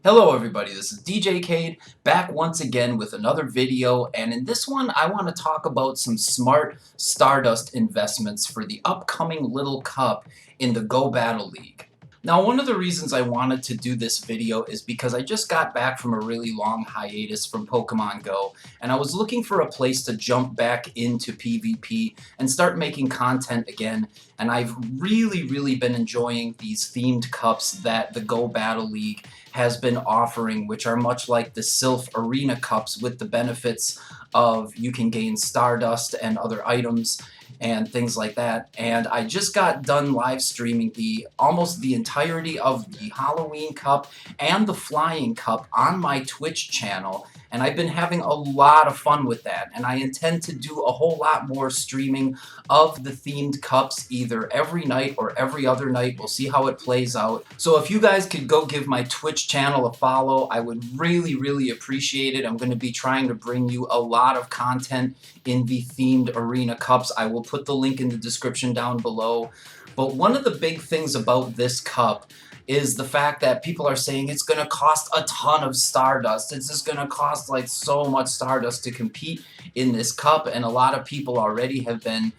Hello everybody, this is DJ Cade, back once again with another video, and in this one I want to talk about some smart Stardust investments for the upcoming Little Cup in the Go Battle League. Now, one of the reasons I wanted to do this video is because I just got back from a really long hiatus from Pokemon Go, and I was looking for a place to jump back into PvP and start making content again, and I've really been enjoying these themed cups that the Go Battle League has been offering, which are much like the Sylph Arena Cups with the benefits of you can gain Stardust and other items and things like that. And I just got done live streaming almost the entirety of the Halloween Cup and the Flying Cup on my Twitch channel, and I've been having a lot of fun with that, and I intend to do a whole lot more streaming of the themed cups either every night or every other night. We'll see how it plays out. So if you guys could go give my Twitch channel a follow, I would really appreciate it. I'm going to be trying to bring you a lot of content in the themed arena cups. I will put the link in the description down below. But one of the big things about this cup is the fact that people are saying it's going to cost a ton of Stardust. It's just going to cost like so much Stardust to compete in this cup, and a lot of people already have been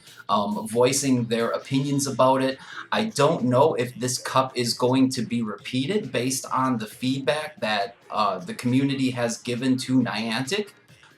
voicing their opinions about it. I don't know if this cup is going to be repeated based on the feedback that the community has given to Niantic.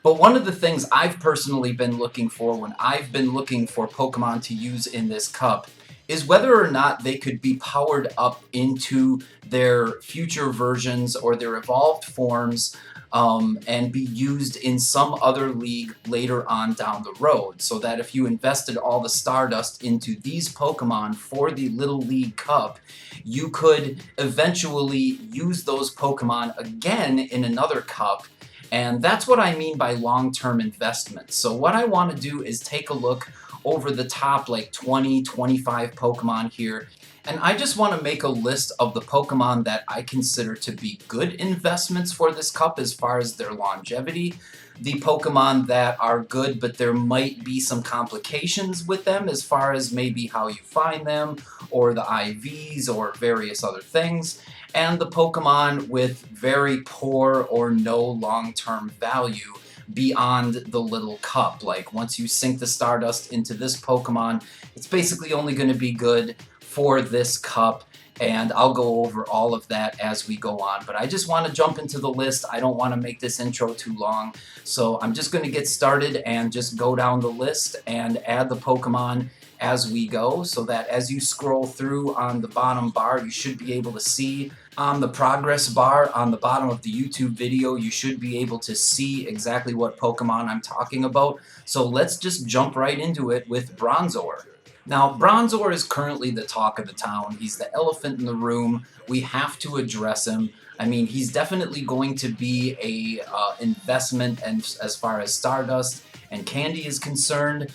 But one of the things I've personally been looking for when I've been looking for Pokemon to use in this cup is whether or not they could be powered up into their future versions or their evolved forms and be used in some other league later on down the road, so that if you invested all the Stardust into these Pokemon for the Little League Cup, you could eventually use those Pokemon again in another cup. And that's what I mean by long-term investments. So what I want to do is take a look over the top like 20-25 Pokemon here, and I just want to make a list of the Pokemon that I consider to be good investments for this cup as far as their longevity, the Pokemon that are good but there might be some complications with them as far as maybe how you find them or the IVs or various other things, and the Pokemon with very poor or no long-term value beyond the little cup. Like once you sink the Stardust into this Pokemon, it's basically only going to be good for this cup, and I'll go over all of that as we go on. But I just want to jump into the list. I don't want to make this intro too long, so I'm just going to get started and just go down the list and add the Pokemon as we go, so that as you scroll through on the bottom bar, you should be able to see on the progress bar on the bottom of the YouTube video, you should be able to see exactly what Pokemon I'm talking about. So let's just jump right into it with Bronzor. Now, Bronzor is currently the talk of the town. He's the elephant in the room. We have to address him. I mean, he's definitely going to be a investment, and as far as Stardust and candy is concerned,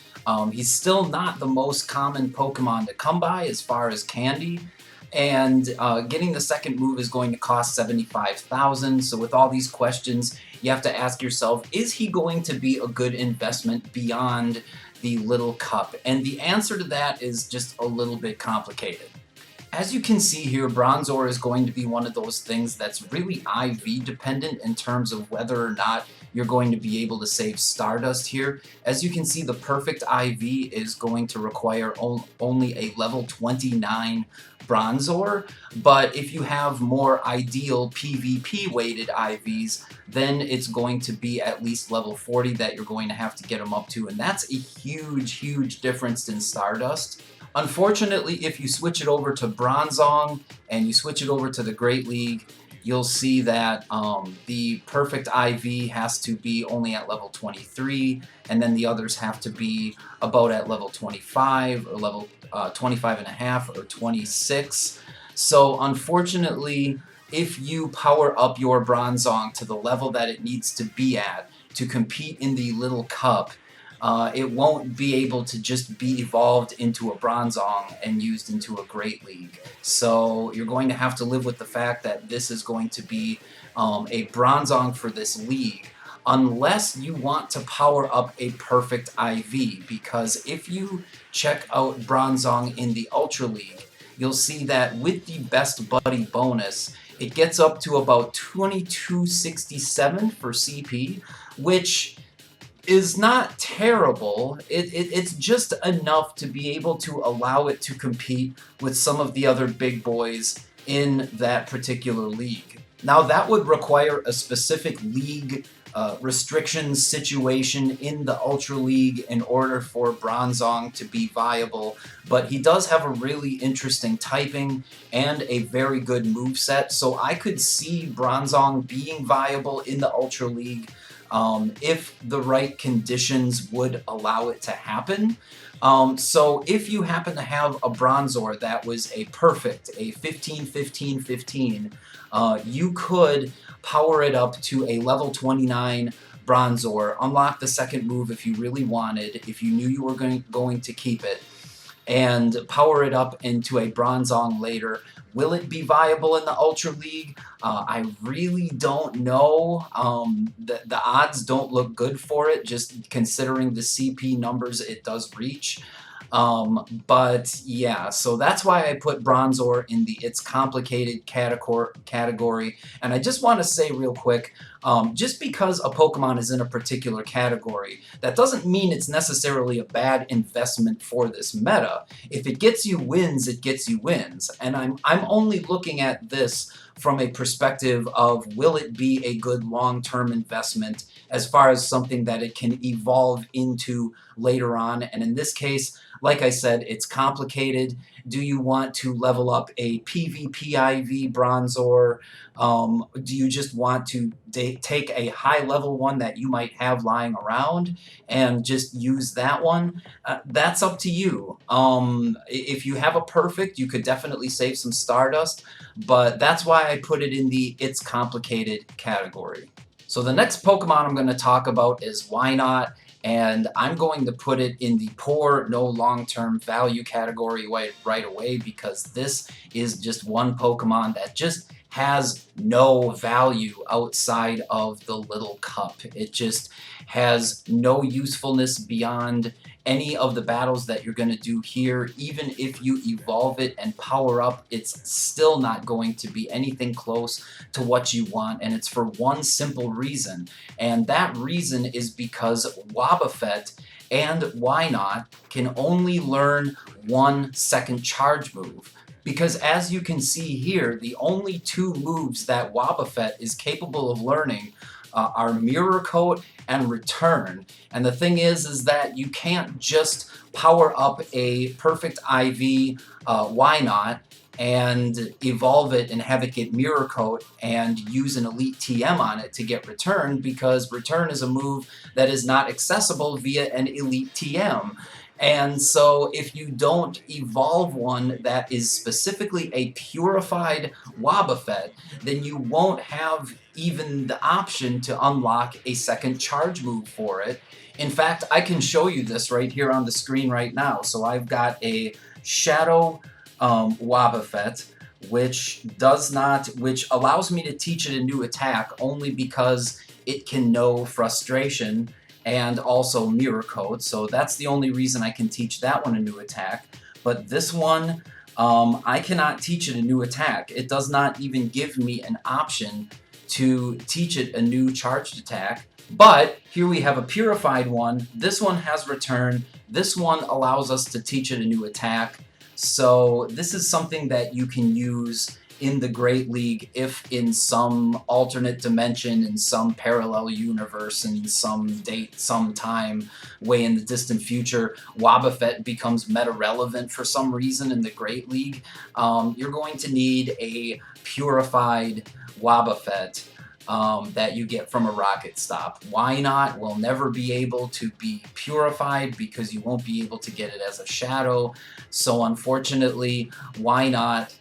he's still not the most common Pokemon to come by as far as candy. And getting the second move is going to cost 75,000. So with all these questions, you have to ask yourself, is he going to be a good investment beyond the little cup? And the answer to that is just a little bit complicated. As you can see here, Bronzor is going to be one of those things that's really IV dependent in terms of whether or not you're going to be able to save Stardust here. As you can see, the perfect IV is going to require only a level 29 Bronzor, but if you have more ideal PvP weighted IVs, then it's going to be at least level 40 that you're going to have to get them up to, and that's a huge difference in Stardust. Unfortunately, if you switch it over to Bronzong and you switch it over to the Great League, you'll see that the perfect IV has to be only at level 23, and then the others have to be about at level 25 or level 25 and a half or 26. So unfortunately, if you power up your Bronzong to the level that it needs to be at to compete in the Little Cup, it won't be able to just be evolved into a Bronzong and used into a Great League. So you're going to have to live with the fact that this is going to be a Bronzong for this league, unless you want to power up a perfect IV, because if you check out Bronzong in the Ultra League, you'll see that with the Best Buddy bonus, it gets up to about 2267 for CP, which is not terrible. It's just enough to be able to allow it to compete with some of the other big boys in that particular league. Now, that would require a specific league restrictions situation in the Ultra League in order for Bronzong to be viable, but he does have a really interesting typing and a very good moveset, so I could see Bronzong being viable in the Ultra League if the right conditions would allow it to happen. So if you happen to have a Bronzor that was a perfect, a 15-15-15, you could power it up to a level 29 Bronzor, unlock the second move if you really wanted, if you knew you were going to keep it, and power it up into a Bronzong later. Will it be viable in the Ultra League? I really don't know. The odds don't look good for it, just considering the CP numbers it does reach. But yeah, so that's why I put Bronzor in the It's Complicated category. And I just want to say real quick, just because a Pokemon is in a particular category, that doesn't mean it's necessarily a bad investment for this meta. If it gets you wins, it gets you wins. And I'm only looking at this from a perspective of, will it be a good long-term investment as far as something that it can evolve into later on. And in this case, like I said, it's complicated. Do you want to level up a PvP IV Bronzor? Do you just want to take a high-level one that you might have lying around and just use that one? That's up to you. If you have a perfect, you could definitely save some Stardust, but that's why I put it in the It's Complicated category. So the next Pokemon I'm going to talk about is Wynot, and I'm going to put it in the poor, no long-term value category right away, because this is just one Pokemon that just has no value outside of the little cup. It just has no usefulness beyond any of the battles that you're going to do here. Even if you evolve it and power up, it's still not going to be anything close to what you want, and it's for one simple reason, and that reason is because Wobbuffet and Wynot can only learn 1 second charge move. Because as you can see here, the only 2 moves that Wobbuffet is capable of learning are Mirror Coat and Return. And the thing is that you can't just power up a perfect IV Wynot and evolve it and have it get Mirror Coat and use an Elite TM on it to get Return, because Return is a move that is not accessible via an Elite TM. And so if you don't evolve one that is specifically a purified Wobbuffet, then you won't have even the option to unlock a second charge move for it. In fact, I can show you this right here on the screen right now. So I've got a Shadow Wobbuffet, which allows me to teach it a new attack only because it can know Frustration and also Mirror Coat, so that's the only reason I can teach that one a new attack. But this one, I cannot teach it a new attack. It does not even give me an option to teach it a new charged attack. But here we have a purified one. This one has Return. This one allows us to teach it a new attack. So this is something that you can use in the Great League if in some alternate dimension, in some parallel universe, in some date, some time, way in the distant future, Wobbuffet becomes meta-relevant for some reason in the Great League. You're going to need a purified Wobbuffet that you get from a Rocket Stop. Wynot will never be able to be purified because you won't be able to get it as a Shadow. So unfortunately, Wynot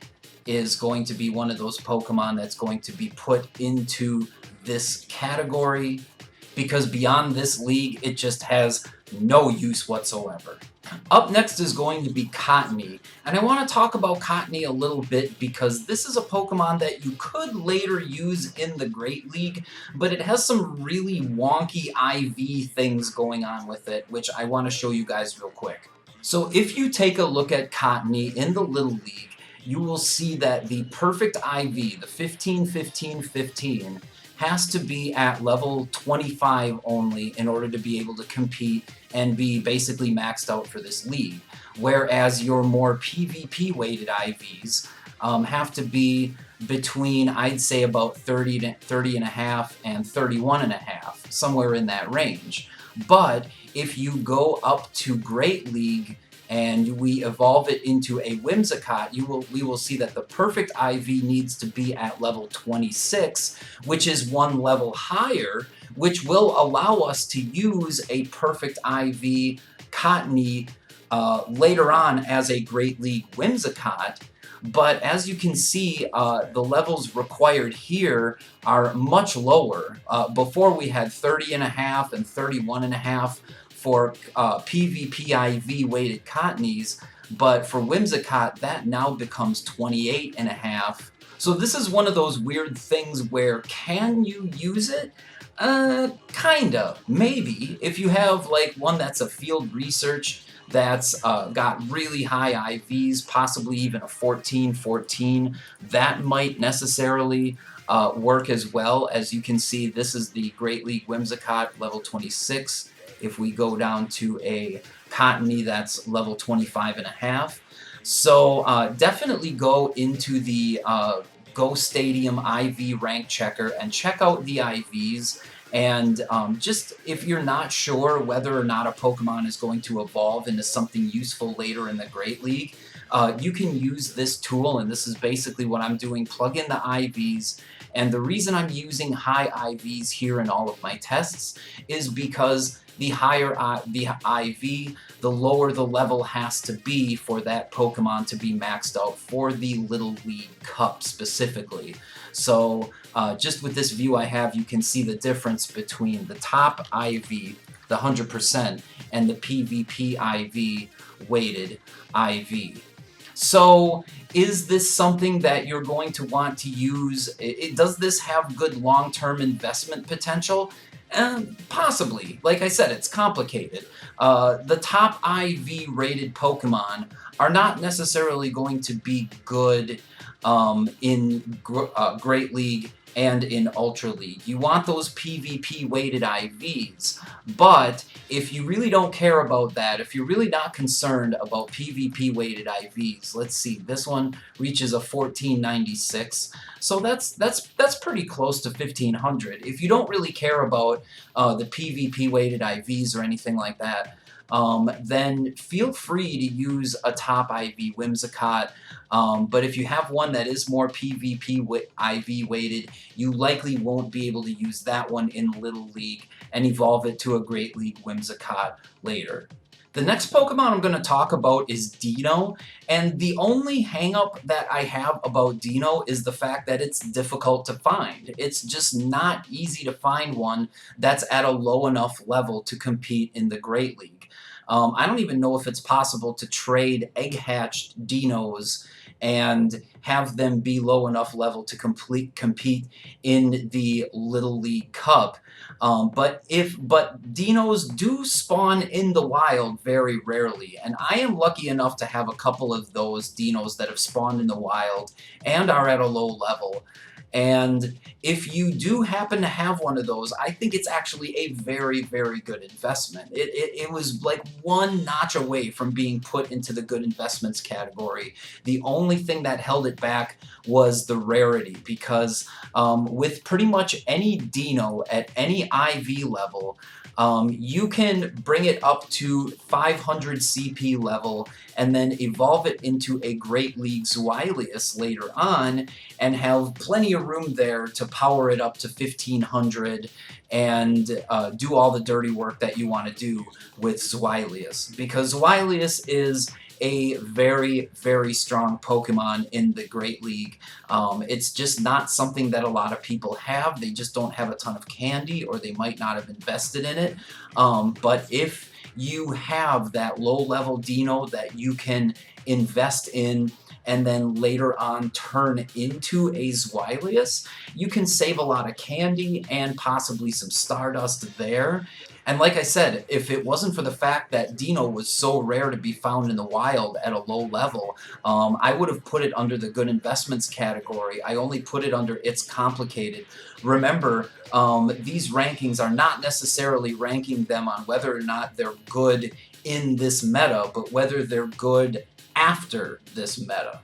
is going to be one of those Pokemon that's going to be put into this category, because beyond this league, it just has no use whatsoever. Up next is going to be Cottony, and I want to talk about Cottony a little bit because this is a Pokemon that you could later use in the Great League, but it has some really wonky IV things going on with it, which I want to show you guys real quick. So if you take a look at Cottony in the Little League, you will see that the perfect IV, the 15, 15, 15, has to be at level 25 only in order to be able to compete and be basically maxed out for this league. Whereas your more PvP weighted IVs have to be between, I'd say, about 30 and a half and 31 and a half, somewhere in that range. But if you go up to Great League and we evolve it into a Whimsicott, we will see that the perfect IV needs to be at level 26, which is one level higher, which will allow us to use a perfect IV Cottony later on as a Great League Whimsicott. But as you can see, the levels required here are much lower. Before we had 30 and a half and 31 and a half for PvP IV weighted Cottonies, but for Whimsicott that now becomes 28 and a half. So this is one of those weird things where can you use it? Kinda, maybe. If you have like one that's a field research that's got really high IVs, possibly even a 14-14, that might necessarily work as well. As you can see, this is the Great League Whimsicott, level 26. If we go down to a Cottony, that's level 25 and a half. So definitely go into the Go Stadium IV rank checker and check out the IVs. And just if you're not sure whether or not a Pokemon is going to evolve into something useful later in the Great League, you can use this tool, and this is basically what I'm doing. Plug in the IVs, and the reason I'm using high IVs here in all of my tests is because the higher the IV, the lower the level has to be for that Pokemon to be maxed out for the Little League Cup specifically. So just with this view I have, you can see the difference between the top IV, the 100%, and the PvP IV weighted IV. So is this something that you're going to want to use? Does this have good long-term investment potential? Possibly. Like I said, it's complicated. The top IV rated Pokemon are not necessarily going to be good in Great League and in Ultra League. You want those PvP weighted IVs, but if you really don't care about that, if you're really not concerned about PvP weighted IVs, let's see, this one reaches a 1496, so that's pretty close to 1500. If you don't really care about the PvP weighted IVs or anything like that, then feel free to use a top IV Whimsicott. But if you have one that is more PvP IV weighted, you likely won't be able to use that one in Little League and evolve it to a Great League Whimsicott later. The next Pokemon I'm going to talk about is Dino, and the only hang-up that I have about Dino is the fact that it's difficult to find. It's just not easy to find one that's at a low enough level to compete in the Great League. I don't even know if it's possible to trade egg-hatched Dinos and have them be low enough level to compete in the Little League Cup. But Dinos do spawn in the wild very rarely, and I am lucky enough to have a couple of those Dinos that have spawned in the wild and are at a low level. And if you do happen to have one of those, I think it's actually a very, very good investment. It was like one notch away from being put into the good investments category. The only thing that held it back was the rarity, because with pretty much any Dino at any IV level, you can bring it up to 500 CP level and then evolve it into a Great League Zweilous later on and have plenty of room there to power it up to 1500 and do all the dirty work that you want to do with Zweilous, because Zweilous is a very, very strong Pokemon in the Great League. It's just not something that a lot of people have. They just don't have a ton of candy, or they might not have invested in it. But if you have that low-level Dino that you can invest in and then later on turn into a Zweilious, you can save a lot of candy and possibly some Stardust there. And like I said, if it wasn't for the fact that Dino was so rare to be found in the wild at a low level, I would have put it under the good investments category. I only put it under it's complicated. Remember, these rankings are not necessarily ranking them on whether or not they're good in this meta, but whether they're good after this meta.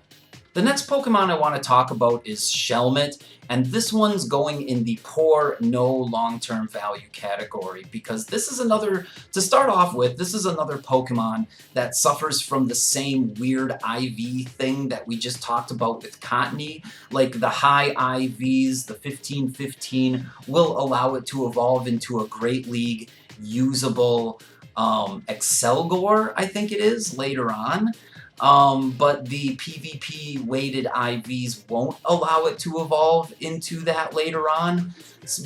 The next Pokemon I want to talk about is Shellmet, and this one's going in the poor, no long-term value category, because this is another, to start off with, this is another Pokemon that suffers from the same weird IV thing that we just talked about with Cottony. Like the high IVs, the 15-15, will allow it to evolve into a Great League usable Excelgor, I think it is, later on. But the PvP weighted IVs won't allow it to evolve into that later on.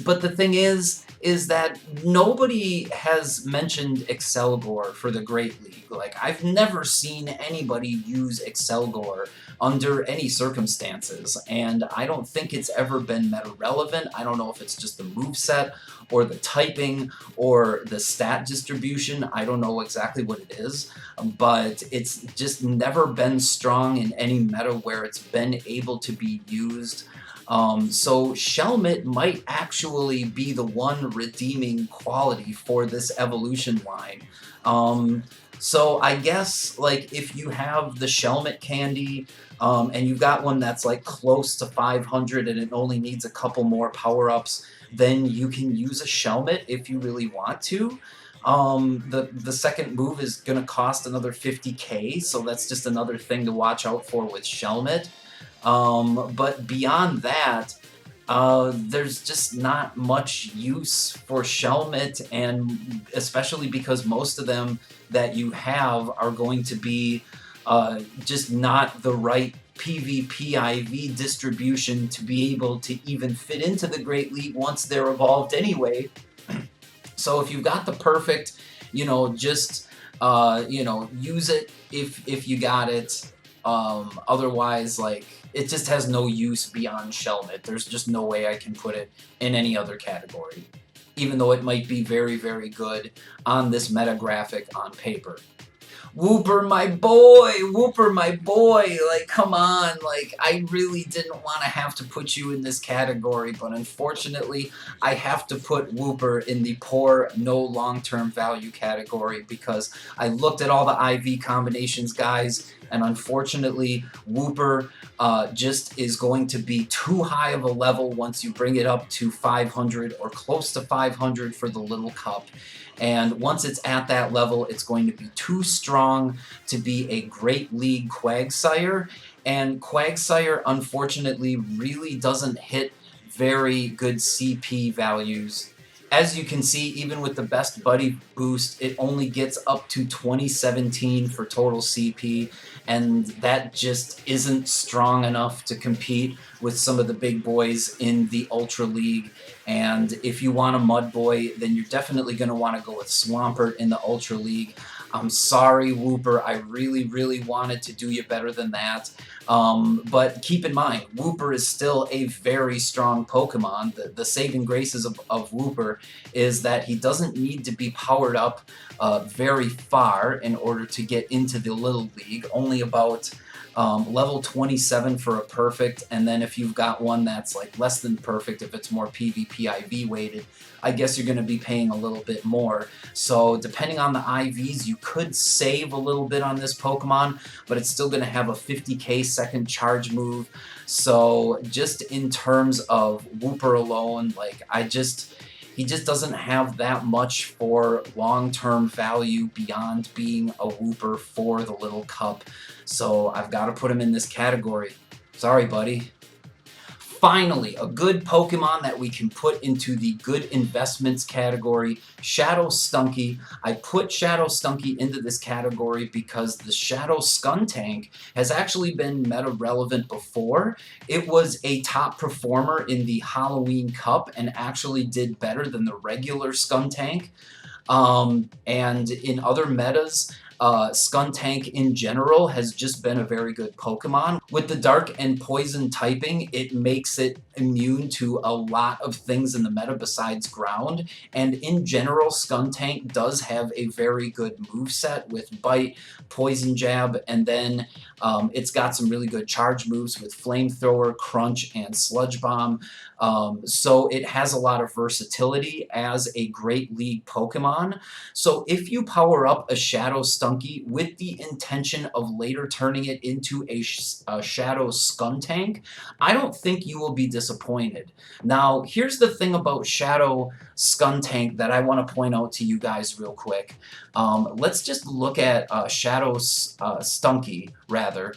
But the thing is that nobody has mentioned Excelgor for the Great League. Like, I've never seen anybody use Excelgor under any circumstances, and I don't think it's ever been meta relevant. I don't know if it's just the moveset or the typing or the stat distribution. I don't know exactly what it is, but it's just never been strong in any meta where it's been able to be used. So Shellmet might actually be the one redeeming quality for this evolution line. So I guess, like, if you have the Shellmet candy, and you've got one that's like close to 500 and it only needs a couple more power-ups, then you can use a Shellmet if you really want to. The second move is going to cost another 50k, so that's just another thing to watch out for with Shellmet. But beyond that, there's just not much use for Shellmet, and especially because most of them that you have are going to be just not the right PvP IV distribution to be able to even fit into the Great League once they're evolved anyway. So if you've got the perfect, just use it if you got it. Otherwise, like, it just has no use beyond Shellmet. There's just no way I can put it in any other category, even though it might be very, very good on this meta graphic on paper. Wooper, my boy! Wooper, my boy! Like, come on. Like, I really didn't want to have to put you in this category, but unfortunately, I have to put Wooper in the poor, no long-term value category because I looked at all the IV combinations, guys, and unfortunately, Wooper just is going to be too high of a level once you bring it up to 500 or close to 500 for the Little Cup. And once it's at that level, it's going to be too strong to be a Great League Quagsire. And Quagsire, unfortunately, really doesn't hit very good CP values. As you can see, even with the Best Buddy boost, it only gets up to 2017 for total CP, and that just isn't strong enough to compete with some of the big boys in the Ultra League. And if you want a Mud Boy, then you're definitely going to want to go with Swampert in the Ultra League. I'm sorry, Wooper. I really, really wanted to do you better than that. But keep in mind, Wooper is still a very strong Pokemon. The saving graces of Wooper is that he doesn't need to be powered up very far in order to get into the Little League. Only about level 27 for a perfect, and then if you've got one that's like less than perfect, if it's more PvP IV weighted, I guess you're going to be paying a little bit more. So depending on the IVs, you could save a little bit on this Pokemon, but it's still going to have a 50k second charge move. So just in terms of Wooper alone, like, he just doesn't have that much for long-term value beyond being a Wooper for the Little Cup. So I've got to put him in this category. Sorry, buddy. Finally, a good Pokemon that we can put into the good investments category, Shadow Stunky. I put Shadow Stunky into this category because the Shadow Skuntank has actually been meta relevant before. It was a top performer in the Halloween Cup and actually did better than the regular Skuntank. And in other metas, Skuntank in general has just been a very good Pokemon. With the Dark and Poison typing, it makes it immune to a lot of things in the meta besides Ground, and in general, Skuntank does have a very good moveset with Bite, Poison Jab, and then it's got some really good charge moves with Flamethrower, Crunch, and Sludge Bomb. So it has a lot of versatility as a Great League Pokemon. So if you power up a Shadow Stunky with the intention of later turning it into a Shadow Skuntank, I don't think you will be disappointed. Now, here's the thing about Shadow Skuntank that I want to point out to you guys real quick. Let's just look at Shadow Stunky, rather,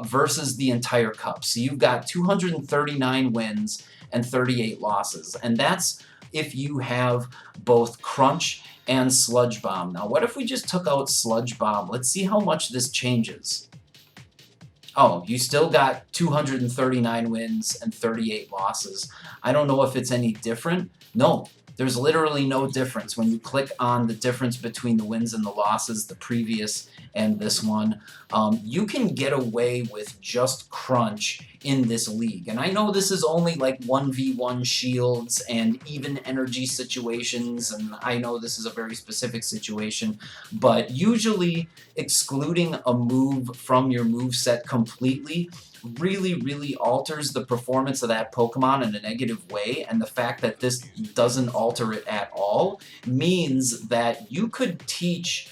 versus the entire cup. So you've got 239 wins and 38 losses, and that's if you have both Crunch and Sludge Bomb. Now, what if we just took out Sludge Bomb? Let's see how much this changes. Oh, you still got 239 wins and 38 losses. I don't know if it's any different. No, there's literally no difference. When you click on the difference between the wins and the losses, the previous and this one, you can get away with just Crunch in this league. And I know this is only like 1v1 shields and even energy situations, and I know this is a very specific situation, but usually excluding a move from your moveset completely really alters the performance of that Pokemon in a negative way, and the fact that this doesn't alter it at all means that you could teach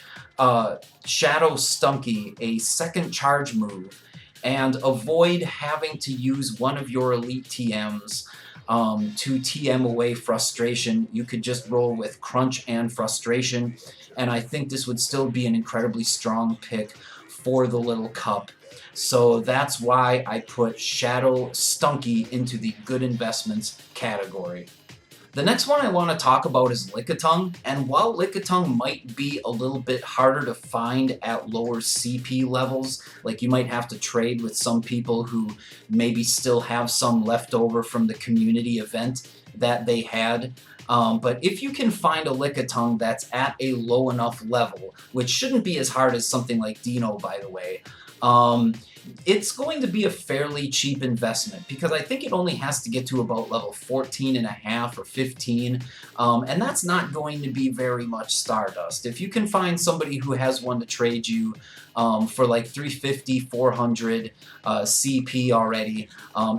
Shadow Stunky a second charge move and avoid having to use one of your elite TMs to TM away Frustration. You could just roll with Crunch and Frustration, and I think this would still be an incredibly strong pick for the little cup. So that's why I put Shadow Stunky into the good investments category. The next one I want to talk about is Likitung, and while Likitung might be a little bit harder to find at lower CP levels, like you might have to trade with some people who maybe still have some left over from the community event that they had, but if you can find a Likitung that's at a low enough level, which shouldn't be as hard as something like Dino, by the way, it's going to be a fairly cheap investment because I think it only has to get to about level 14 and a half or 15, and that's not going to be very much Stardust. If you can find somebody who has one to trade you for like 350, 400 CP already,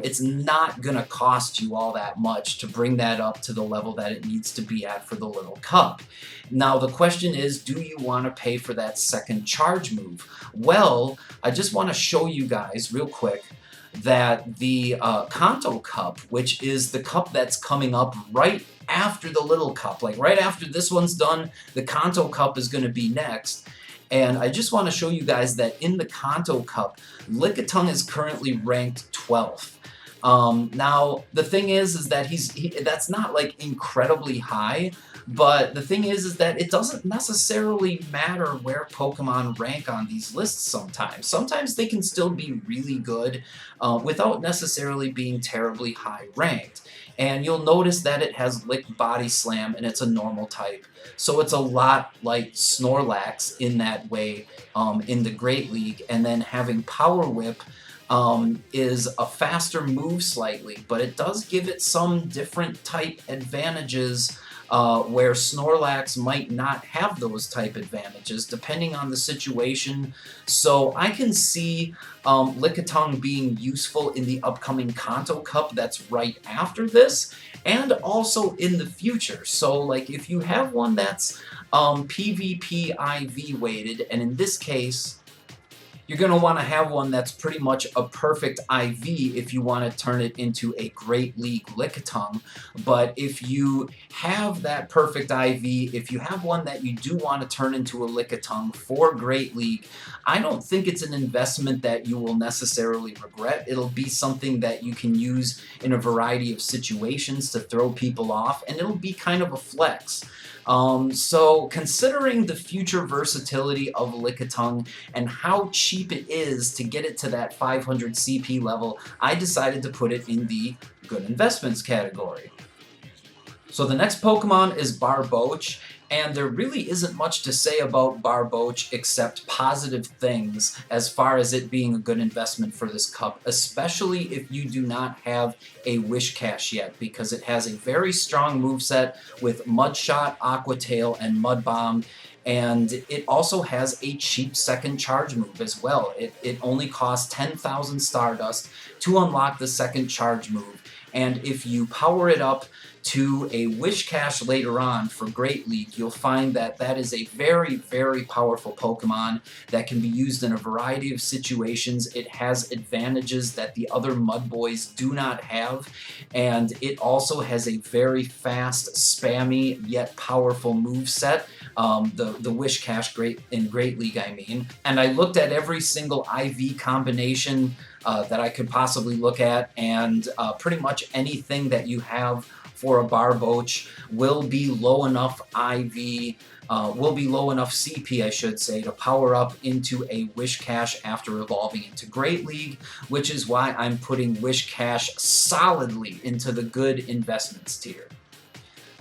it's not going to cost you all that much to bring that up to the level that it needs to be at for the little cup. Now the question is, do you want to pay for that second charge move? Well, I just want to show you guys real quick that the Kanto Cup, which is the cup that's coming up right after the little cup, like right after this one's done, the Kanto Cup is going to be next. And I just want to show you guys that in the Kanto Cup, Likitung is currently ranked 12th. Now, the thing is that that's not like incredibly high, but the thing is that it doesn't necessarily matter where Pokemon rank on these lists sometimes. Sometimes they can still be really good without necessarily being terribly high ranked. And you'll notice that it has Lick Body Slam and it's a normal type. So it's a lot like Snorlax in that way in the Great League, and then having Power Whip is a faster move slightly, but it does give it some different type advantages where Snorlax might not have those type advantages depending on the situation. So I can see Likitung being useful in the upcoming Kanto Cup that's right after this, and also in the future. So like if you have one that's PvP IV weighted, and in this case you're going to want to have one that's pretty much a perfect IV if you want to turn it into a Great League Likitung. But if you have that perfect IV, if you have one that you do want to turn into a Likitung for Great League, I don't think it's an investment that you will necessarily regret. It'll be something that you can use in a variety of situations to throw people off, and it'll be kind of a flex. So considering the future versatility of Likitung and how cheap it is to get it to that 500 CP level, I decided to put it in the good investments category. So the next Pokemon is Barboach, And there really isn't much to say about Barboach except positive things as far as it being a good investment for this cup, especially if you do not have a Wish Cache yet, because it has a very strong moveset with Mud Shot, Aqua Tail, and Mud Bomb. And it also has a cheap second charge move as well. It only costs 10,000 Stardust to unlock the second charge move. And if you power it up to a Wish Cache later on for Great League, you'll find that that is a very, very powerful Pokemon that can be used in a variety of situations. It has advantages that the other Mud Boys do not have, and it also has a very fast, spammy, yet powerful moveset. The Wish Cache in Great League, I mean. And I looked at every single IV combination that I could possibly look at, and pretty much anything that you have for a Barboach will be low enough IV, will be low enough CP, I should say, to power up into a Wish Cache after evolving into Great League, which is why I'm putting Wish Cache solidly into the good investments tier.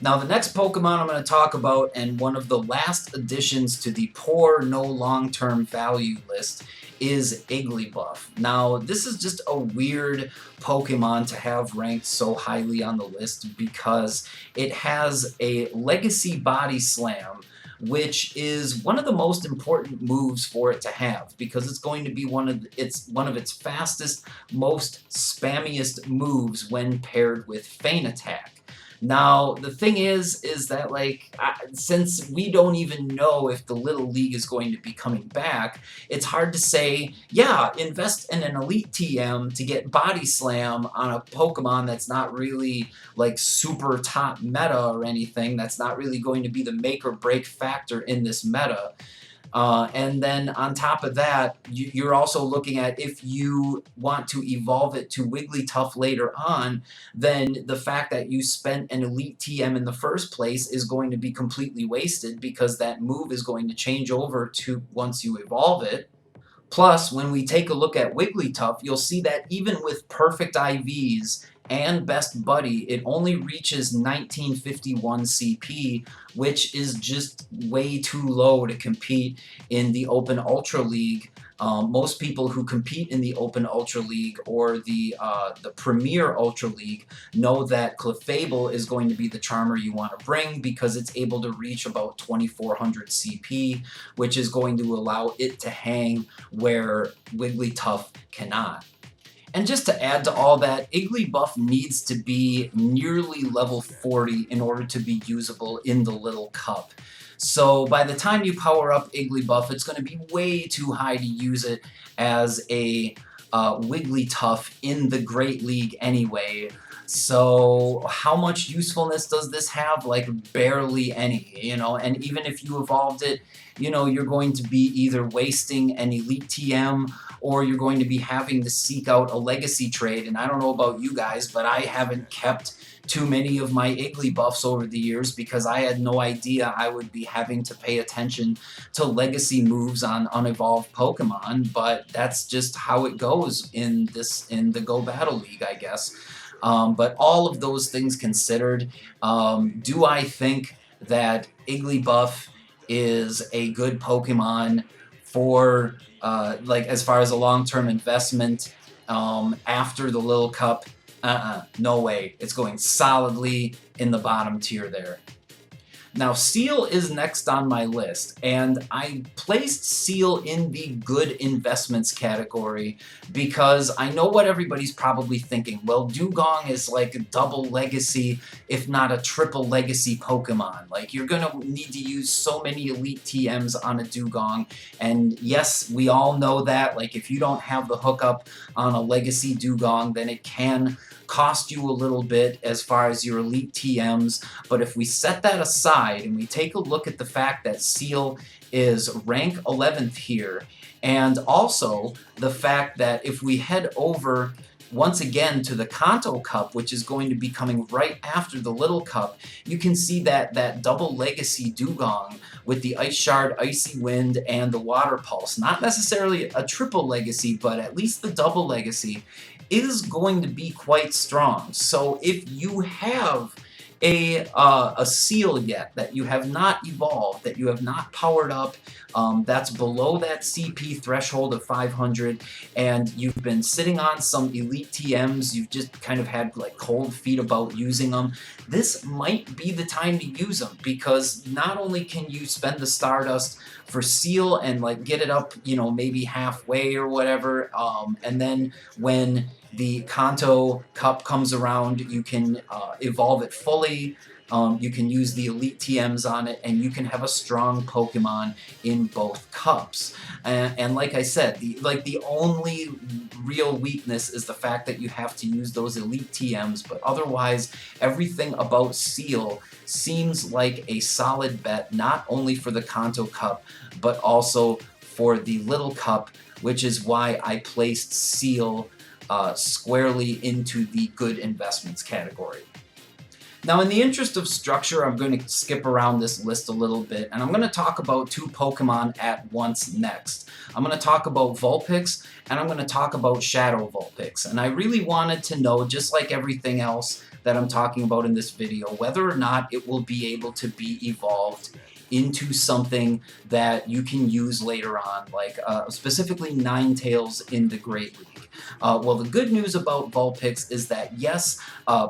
Now, the next Pokemon I'm going to talk about, and one of the last additions to the poor, no long-term value list, is Igle Buff. Now, this is just a weird Pokemon to have ranked so highly on the list because it has a Legacy Body Slam, which is one of the most important moves for it to have because it's going to be one of its fastest, most spammiest moves when paired with Feint Attack. Now, the thing is that, like, since we don't even know if the Little League is going to be coming back, it's hard to say, yeah, invest in an Elite TM to get Body Slam on a Pokemon that's not really, like, super top meta or anything, that's not really going to be the make or break factor in this meta. And then on top of that, you're also looking at if you want to evolve it to Wigglytuff later on, then the fact that you spent an Elite TM in the first place is going to be completely wasted because that move is going to change over to once you evolve it. Plus, when we take a look at Wigglytuff, you'll see that even with perfect IVs and Best Buddy, it only reaches 1951 CP, which is just way too low to compete in the Open Ultra League. Most people who compete in the Open Ultra League or the Premier Ultra League know that Clefable is going to be the charmer you want to bring because it's able to reach about 2400 CP, which is going to allow it to hang where Wigglytuff cannot. And just to add to all that, Igle Buff needs to be nearly level 40 in order to be usable in the Little Cup. So by the time you power up Igle Buff, it's going to be way too high to use it as a Wigglytuff in the Great League anyway. So how much usefulness does this have? Like barely any, you know, and even if you evolved it, you know, you're going to be either wasting an Elite TM or you're going to be having to seek out a legacy trade. And I don't know about you guys, but I haven't kept too many of my Igle Buffs over the years because I had no idea I would be having to pay attention to legacy moves on unevolved Pokemon, but that's just how it goes in the Go Battle League, I guess. But all of those things considered, do I think that Igle Buff is a good Pokemon for, like, as far as a long-term investment after the Little Cup? No way. It's going solidly in the bottom tier there. Now, Seal is next on my list, and I placed Seal in the good investments category because I know what everybody's probably thinking. Well, Dugong is like a double legacy, if not a triple legacy Pokemon. Like, you're going to need to use so many Elite TMs on a Dugong, and yes, we all know that. Like, if you don't have the hookup on a legacy Dugong, then it can cost you a little bit as far as your Elite TMs, but if we set that aside and we take a look at the fact that Seal is rank 11th here, and also the fact that if we head over once again to the Kanto Cup, which is going to be coming right after the Little Cup, you can see that that double legacy Dugong with the Ice Shard, Icy Wind, and the Water Pulse, not necessarily a triple legacy, but at least the double legacy, is going to be quite strong. So if you have a seal yet that you have not evolved, that you have not powered up, that's below that CP threshold of 500, and you've been sitting on some elite TMs, you've just kind of had like cold feet about using them, this might be the time to use them, because not only can you spend the Stardust for seal and like get it up, you know, maybe halfway or whatever, and then when the Kanto Cup comes around, you can evolve it fully. You can use the elite TMs on it, and you can have a strong Pokemon in both cups. And like I said, the only real weakness is the fact that you have to use those elite TMs, but otherwise, everything about Seal seems like a solid bet, not only for the Kanto Cup, but also for the Little Cup, which is why I placed Seal squarely into the good investments category. Now, in the interest of structure, I'm going to skip around this list a little bit, and I'm going to talk about two Pokemon at once next. I'm going to talk about Vulpix, and I'm going to talk about Shadow Vulpix. And I really wanted to know, just like everything else that I'm talking about in this video, whether or not it will be able to be evolved into something that you can use later on, like specifically Ninetales in the Great League. Well, the good news about Vulpix is that yes,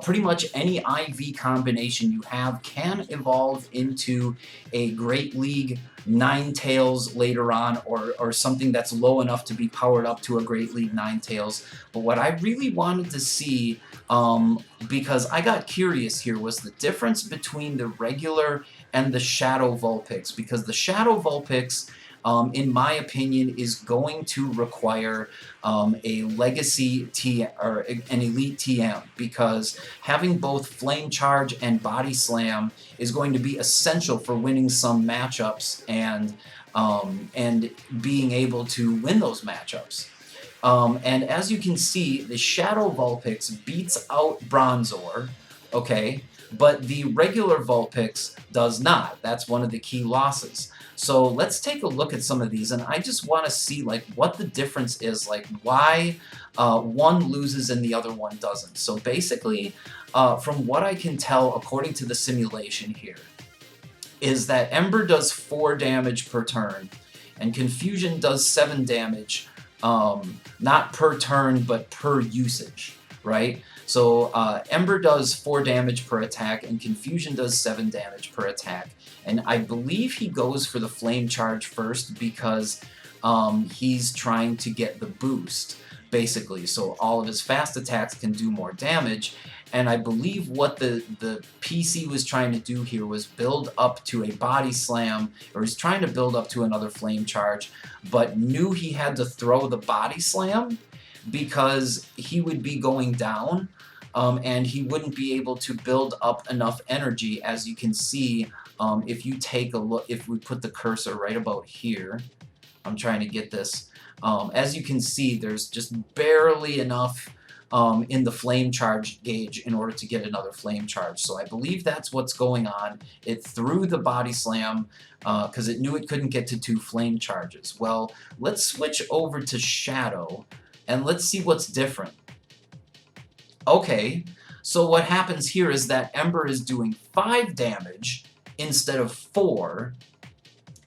pretty much any IV combination you have can evolve into a Great League Ninetales later on, or something that's low enough to be powered up to a Great League Ninetales. But what I really wanted to see, because I got curious here, was the difference between the regular and the Shadow Vulpix, because the Shadow Vulpix, in my opinion, is going to require a legacy or an elite TM, because having both Flame Charge and Body Slam is going to be essential for winning some matchups and being able to win those matchups. And as you can see, the Shadow Vulpix beats out Bronzor, okay, but the regular Vulpix does not. That's one of the key losses. So let's take a look at some of these, and I just want to see like what the difference is, like why one loses and the other one doesn't. So basically, from what I can tell according to the simulation here, is that Ember does 4 damage per turn, and Confusion does 7 damage, not per turn, but per usage, right? So Ember does 4 damage per attack, and Confusion does 7 damage per attack. And I believe he goes for the Flame Charge first because he's trying to get the boost, basically. So all of his fast attacks can do more damage. And I believe what the PC was trying to do here was build up to a Body Slam, or he's trying to build up to another Flame Charge, but knew he had to throw the Body Slam because he would be going down, and he wouldn't be able to build up enough energy. As you can see, if you take a look, if we put the cursor right about here, I'm trying to get this, as you can see, there's just barely enough in the Flame Charge gauge in order to get another Flame Charge. So I believe that's what's going on. It threw the Body Slam because it knew it couldn't get to 2 Flame Charges. Well, let's switch over to Shadow, and let's see what's different. Okay, so what happens here is that Ember is doing 5 damage instead of 4,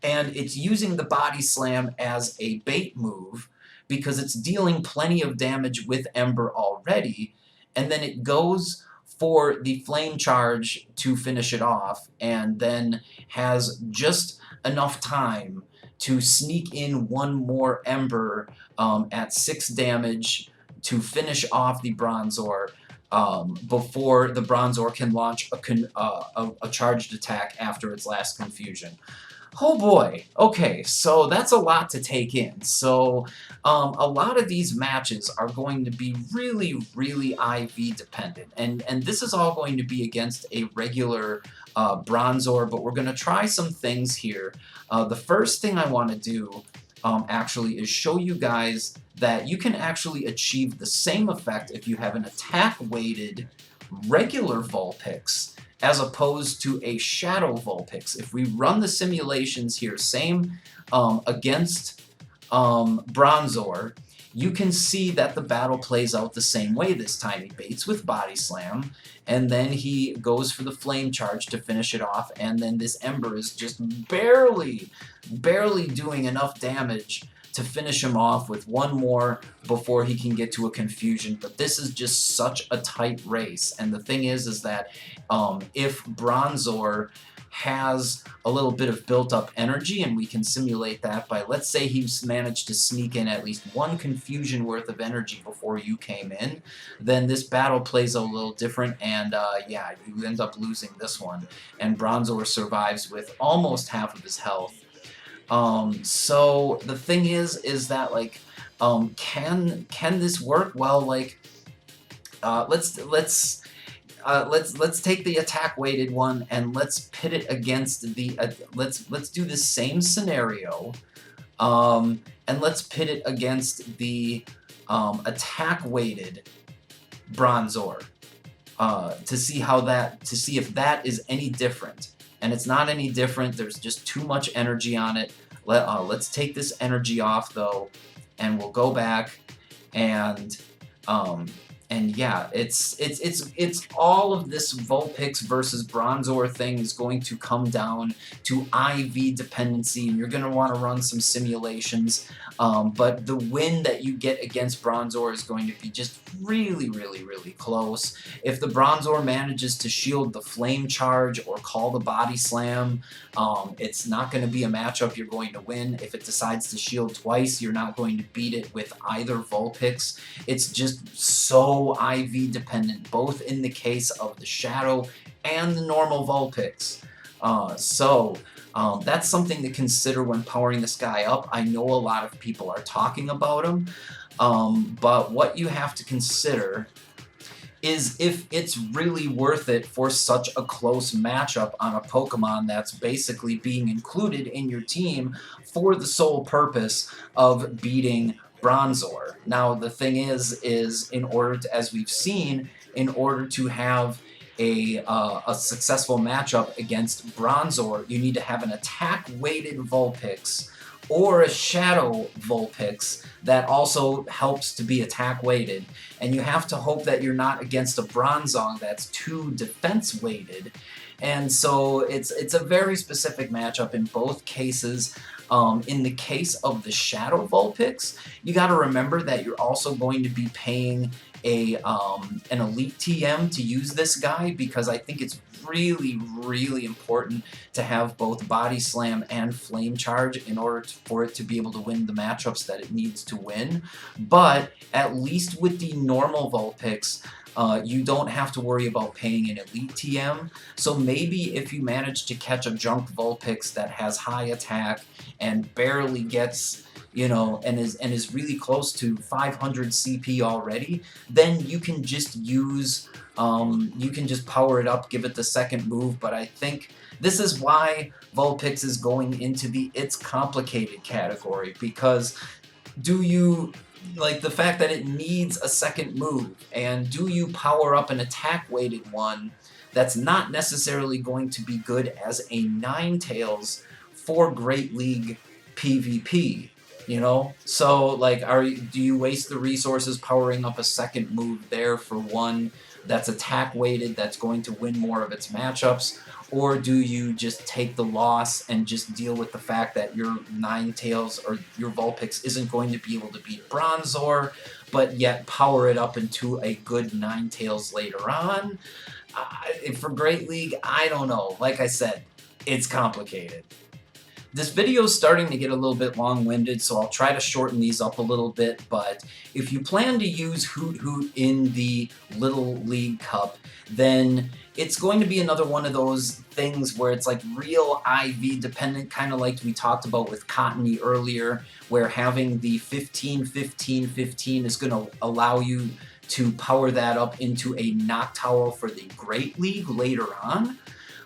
and it's using the Body Slam as a bait move because it's dealing plenty of damage with Ember already, and then it goes for the Flame Charge to finish it off, and then has just enough time to sneak in one more Ember at 6 damage to finish off the Bronzor before the Bronzor can launch a charged attack after its last Confusion. Oh boy, okay, so that's a lot to take in. So a lot of these matches are going to be really, really IV dependent, and this is all going to be against a regular Bronzor, but we're going to try some things here. The first thing I want to do actually is show you guys that you can actually achieve the same effect if you have an attack-weighted regular Vulpix as opposed to a Shadow Vulpix. If we run the simulations here, same against Bronzor, you can see that the battle plays out the same way this time. He baits with Body Slam, and then he goes for the Flame Charge to finish it off, and then this Ember is just barely doing enough damage to finish him off with one more before he can get to a Confusion. But this is just such a tight race, and the thing is that if Bronzor has a little bit of built-up energy, and we can simulate that by, let's say he's managed to sneak in at least one Confusion worth of energy before you came in, then this battle plays a little different, and yeah, you end up losing this one, and Bronzor survives with almost half of his health. So the thing is that, like, can this work? Well, like, let's take the attack weighted one, and let's pit it against the let's do the same scenario, and let's pit it against the attack weighted Bronzor, to see if that is any different. And it's not any different. There's just too much energy on it. Let's take this energy off though, and we'll go back and yeah, it's all of this Vulpix versus Bronzor thing is going to come down to IV dependency, and you're going to want to run some simulations. But the win that you get against Bronzor is going to be just really close. If the Bronzor manages to shield the Flame Charge or call the Body Slam, it's not going to be a matchup you're going to win. If it decides to shield twice, you're not going to beat it with either Vulpix. It's just so IV dependent, both in the case of the Shadow and the normal Vulpix. That's something to consider when powering this guy up. I know a lot of people are talking about him, but what you have to consider is if it's really worth it for such a close matchup on a Pokemon that's basically being included in your team for the sole purpose of beating Bronzor. Now, the thing is in order to, as we've seen, in order to have a successful matchup against Bronzor, you need to have an attack-weighted Vulpix or a Shadow Vulpix that also helps to be attack-weighted. And you have to hope that you're not against a Bronzong that's too defense-weighted. And so it's a very specific matchup in both cases. In the case of the Shadow Vulpix, you got to remember that you're also going to be paying an Elite TM to use this guy, because I think it's really important to have both Body Slam and Flame Charge in order for it to be able to win the matchups that it needs to win. But at least with the normal Vulpix, you don't have to worry about paying an Elite TM. So maybe if you manage to catch a junk Vulpix that has high attack and barely gets, you know, and is really close to 500 CP already, then you can just use, you can just power it up, give it the second move. But I think this is why Vulpix is going into the it's complicated category, because do you, like, the fact that it needs a second move, and do you power up an attack-weighted one that's not necessarily going to be good as a Ninetales for Great League PvP, you know? So, like, do you waste the resources powering up a second move there for one that's attack-weighted, that's going to win more of its matchups? Or do you just take the loss and just deal with the fact that your Ninetales or your Vulpix isn't going to be able to beat Bronzor, but yet power it up into a good Ninetales later on? For Great League, I don't know. Like I said, it's complicated. This video is starting to get a little bit long-winded, so I'll try to shorten these up a little bit, but if you plan to use Hoot Hoot in the Little League Cup, then it's going to be another one of those things where it's like real IV dependent, kind of like we talked about with Cottony earlier, where having the 15-15-15 is going to allow you to power that up into a Noctowl for the Great League later on.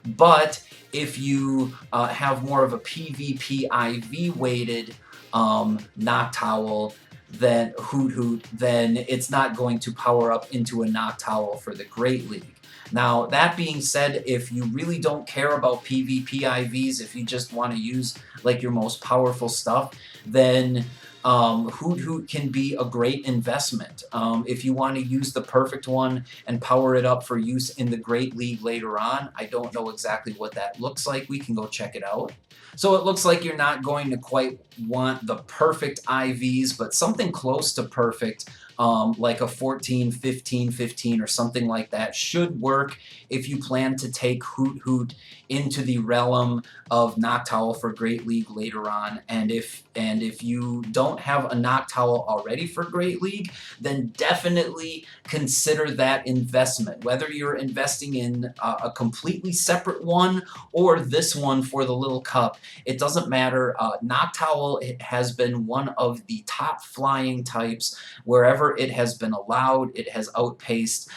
But if you have more of a PvP IV weighted Noctowl than Hoot Hoot, then it's not going to power up into a Noctowl for the Great League. Now, that being said, if you really don't care about PvP IVs, if you just want to use like your most powerful stuff, then Hoot Hoot can be a great investment. If you want to use the perfect one and power it up for use in the Great League later on, I don't know exactly what that looks like. We can go check it out. So it looks like you're not going to quite want the perfect IVs, but something close to perfect, like a 14, 15, 15 or something like that should work if you plan to take Hoot Hoot into the realm of Noctowl for Great League later on. And if you don't have a Noctowl already for Great League, then definitely consider that investment. Whether you're investing in a completely separate one or this one for the little cup, it doesn't matter. Noctowl, it has been one of the top flying types wherever it has been allowed. It has outpaced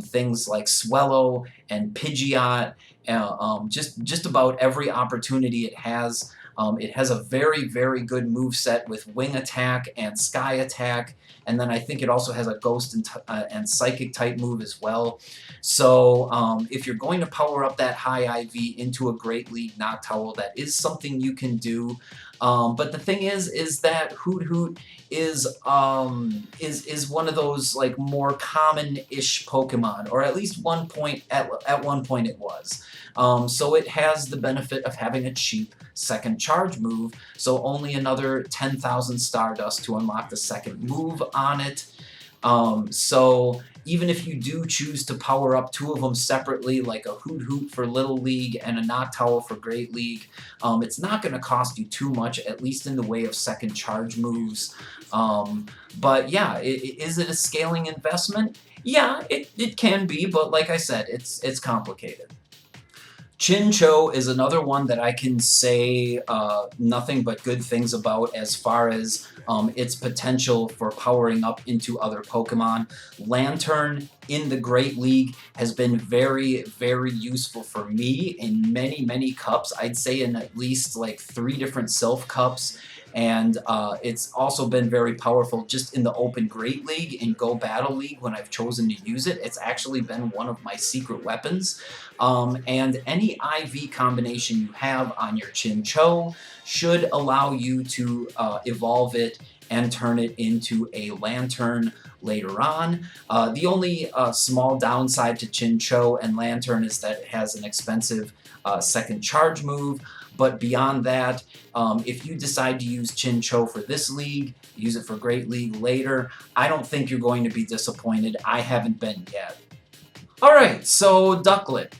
things like Swellow and Pidgeot. Just about every opportunity it has. It has a very, very good move set with Wing Attack and Sky Attack, and then I think it also has a Ghost and Psychic type move as well. So if you're going to power up that high IV into a Great League Noctowl, that is something you can do. But the thing is that Hoot Hoot is one of those like more common-ish Pokemon, or at least at one point it was. So it has the benefit of having a cheap second charge move, so only another 10,000 Stardust to unlock the second move on it. So even if you do choose to power up two of them separately, like a Hoot Hoot for Little League and a Noctowl for Great League, it's not going to cost you too much, at least in the way of second charge moves. But yeah, is it a scaling investment? Yeah, it can be, but like I said, it's complicated. Chinchou is another one that I can say nothing but good things about as far as its potential for powering up into other Pokemon. Lantern in the Great League has been very, very useful for me in many, many cups. I'd say in at least like 3 different Sylph cups. And it's also been very powerful just in the Open Great League and Go Battle League when I've chosen to use it. It's actually been one of my secret weapons. And any IV combination you have on your Chinchou should allow you to evolve it and turn it into a Lantern later on. The only small downside to Chinchou and Lantern is that it has an expensive second charge move. But beyond that, if you decide to use Chinchou for this league, use it for Great League later, I don't think you're going to be disappointed. I haven't been yet. Alright, so Ducklet.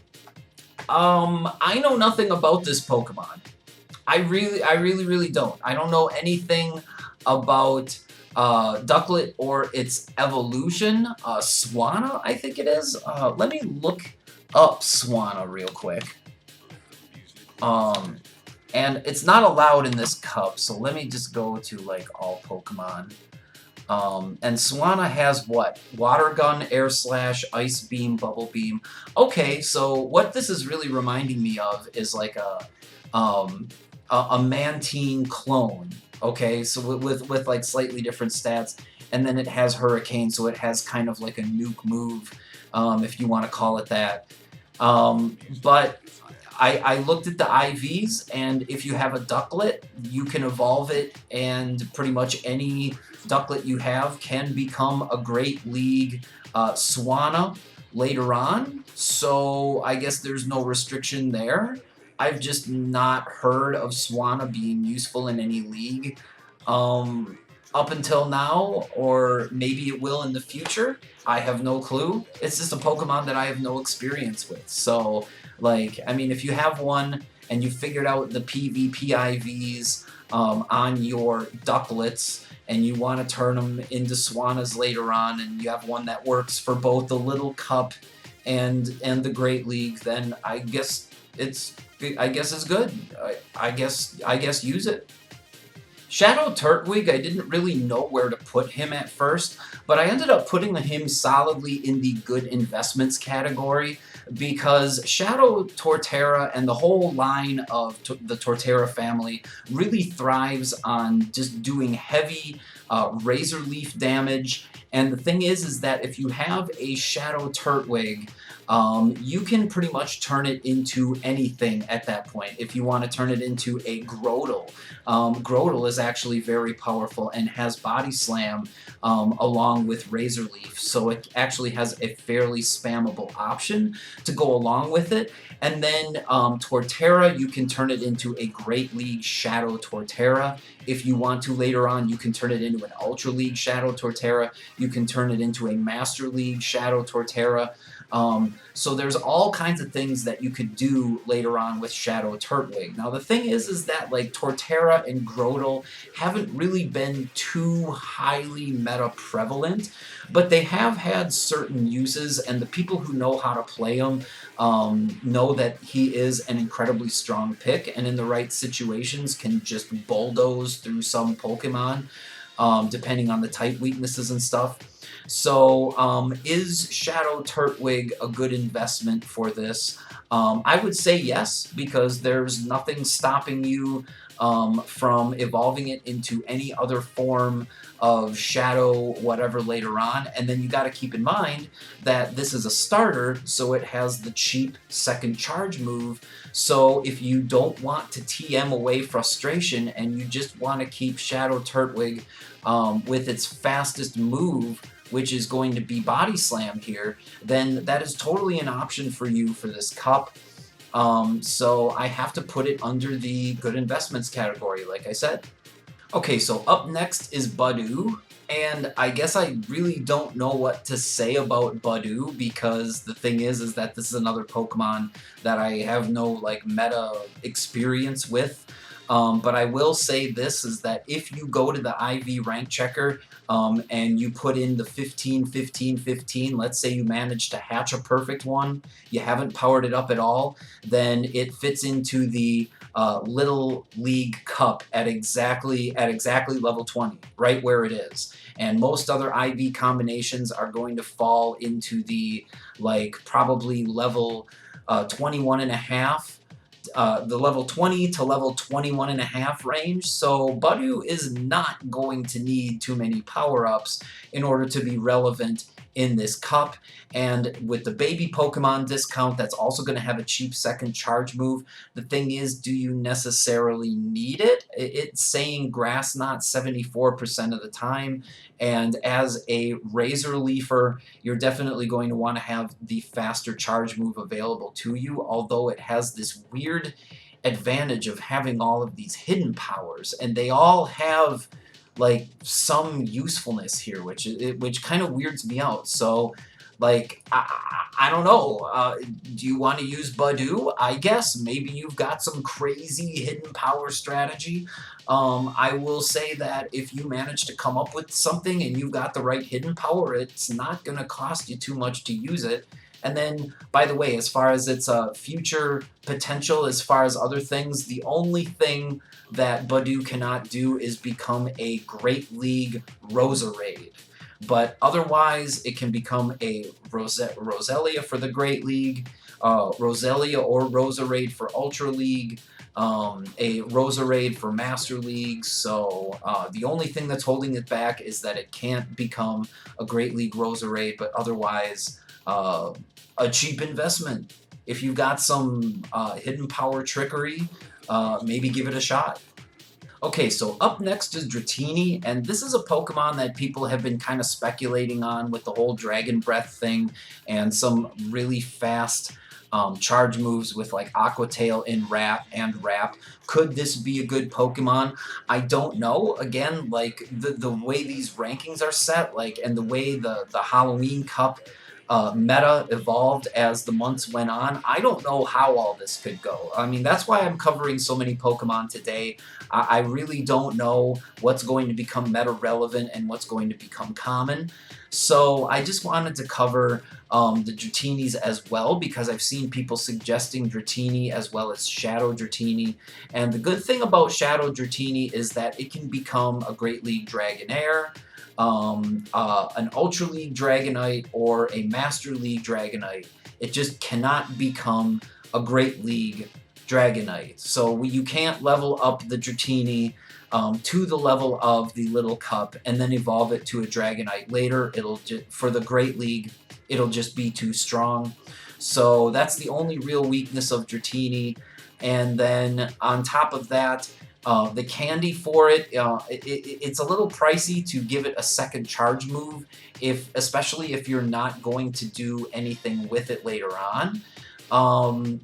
I know nothing about this Pokemon. I really don't. I don't know anything about Ducklet or its evolution. Swanna, I think it is. Let me look up Swanna real quick. And it's not allowed in this cup, so let me just go to like all Pokemon. And Swanna has what? Water Gun, Air Slash, Ice Beam, Bubble Beam. Okay, so what this is really reminding me of is like a Mantine clone. Okay, so with like slightly different stats, and then it has Hurricane, so it has kind of like a nuke move, if you want to call it that. But I looked at the IVs, and if you have a Ducklet, you can evolve it, and pretty much any Ducklet you have can become a Great League Swanna later on. So I guess there's no restriction there. I've just not heard of Swanna being useful in any league up until now, or maybe it will in the future. I have no clue. It's just a Pokemon that I have no experience with. So, like, I mean, if you have one and you figured out the PvP IVs on your Ducklets, and you want to turn them into Swannas later on, and you have one that works for both the Little Cup and the Great League, then I guess it's good. I guess use it. Shadow Turtwig, I didn't really know where to put him at first, but I ended up putting him solidly in the good investments category, because Shadow Torterra and the whole line of the Torterra family really thrives on just doing heavy Razor Leaf damage. And the thing is that if you have a Shadow Turtwig, you can pretty much turn it into anything at that point. If you want to turn it into a Grotle, Grotle is actually very powerful and has Body Slam along with Razor Leaf, so it actually has a fairly spammable option to go along with it. And then Torterra, you can turn it into a Great League Shadow Torterra. If you want to later on, you can turn it into an Ultra League Shadow Torterra. You can turn it into a Master League Shadow Torterra. So there's all kinds of things that you could do later on with Shadow Turtwig. Now the thing is that like Torterra and Grotle haven't really been too highly meta prevalent, but they have had certain uses, and the people who know how to play them know that he is an incredibly strong pick, and in the right situations can just bulldoze through some Pokemon, depending on the type weaknesses and stuff. So, is Shadow Turtwig a good investment for this? I would say yes, because there's nothing stopping you from evolving it into any other form of Shadow whatever later on. And then you got to keep in mind that this is a starter, so it has the cheap second charge move. So if you don't want to TM away frustration and you just want to keep Shadow Turtwig with its fastest move, which is going to be Body Slam here, then that is totally an option for you for this cup. So I have to put it under the good investments category, like I said. Okay, so up next is Badu, and I guess I really don't know what to say about Badu, because the thing is that this is another Pokemon that I have no like meta experience with. But I will say this, is that if you go to the IV rank checker and you put in the 15, 15, 15, let's say you manage to hatch a perfect one, you haven't powered it up at all, then it fits into the Little League Cup at exactly level 20, right where it is. And most other IV combinations are going to fall into the like probably level 21 and a half. The level 20 to level 21 and a half range, so Badu is not going to need too many power-ups in order to be relevant in this cup. And with the baby Pokemon discount, that's also going to have a cheap second charge move. The thing is, do you necessarily need it? It's saying Grass Knot 74% of the time, and as a Razor Leafer, you're definitely going to want to have the faster charge move available to you, although it has this weird advantage of having all of these hidden powers, and they all have like some usefulness here, which kind of weirds me out. So like I don't know, do you want to use Badu? I guess maybe you've got some crazy hidden power strategy. I will say that if you manage to come up with something and you've got the right hidden power, it's not going to cost you too much to use it. And then, by the way, as far as its future potential, as far as other things, the only thing that Badu cannot do is become a Great League Roserade. But otherwise, it can become a Roselia for the Great League, Roselia or Roserade for Ultra League, a Roserade for Master League. So the only thing that's holding it back is that it can't become a Great League Roserade, but otherwise a cheap investment. If you've got some hidden power trickery, maybe give it a shot. Okay, so up next is Dratini, and this is a Pokemon that people have been kind of speculating on with the whole Dragon Breath thing and some really fast charge moves with like Aqua Tail in Wrap and Wrap. Could this be a good Pokemon? I don't know. Again, like the way these rankings are set, like, and the way the Halloween Cup meta evolved as the months went on, I don't know how all this could go. I mean, that's why I'm covering so many Pokemon today. I really don't know what's going to become meta relevant and what's going to become common. So I just wanted to cover the Dratinis as well, because I've seen people suggesting Dratini as well as Shadow Dratini. And the good thing about Shadow Dratini is that it can become a Great League Dragonair, an Ultra League Dragonite, or a Master League Dragonite. It just cannot become a Great League Dragonite. So you can't level up the Dratini to the level of the Little Cup and then evolve it to a Dragonite later. For the Great League, it'll just be too strong. So that's the only real weakness of Dratini. And then on top of that, the candy for it's a little pricey to give it a second charge move, especially if you're not going to do anything with it later on.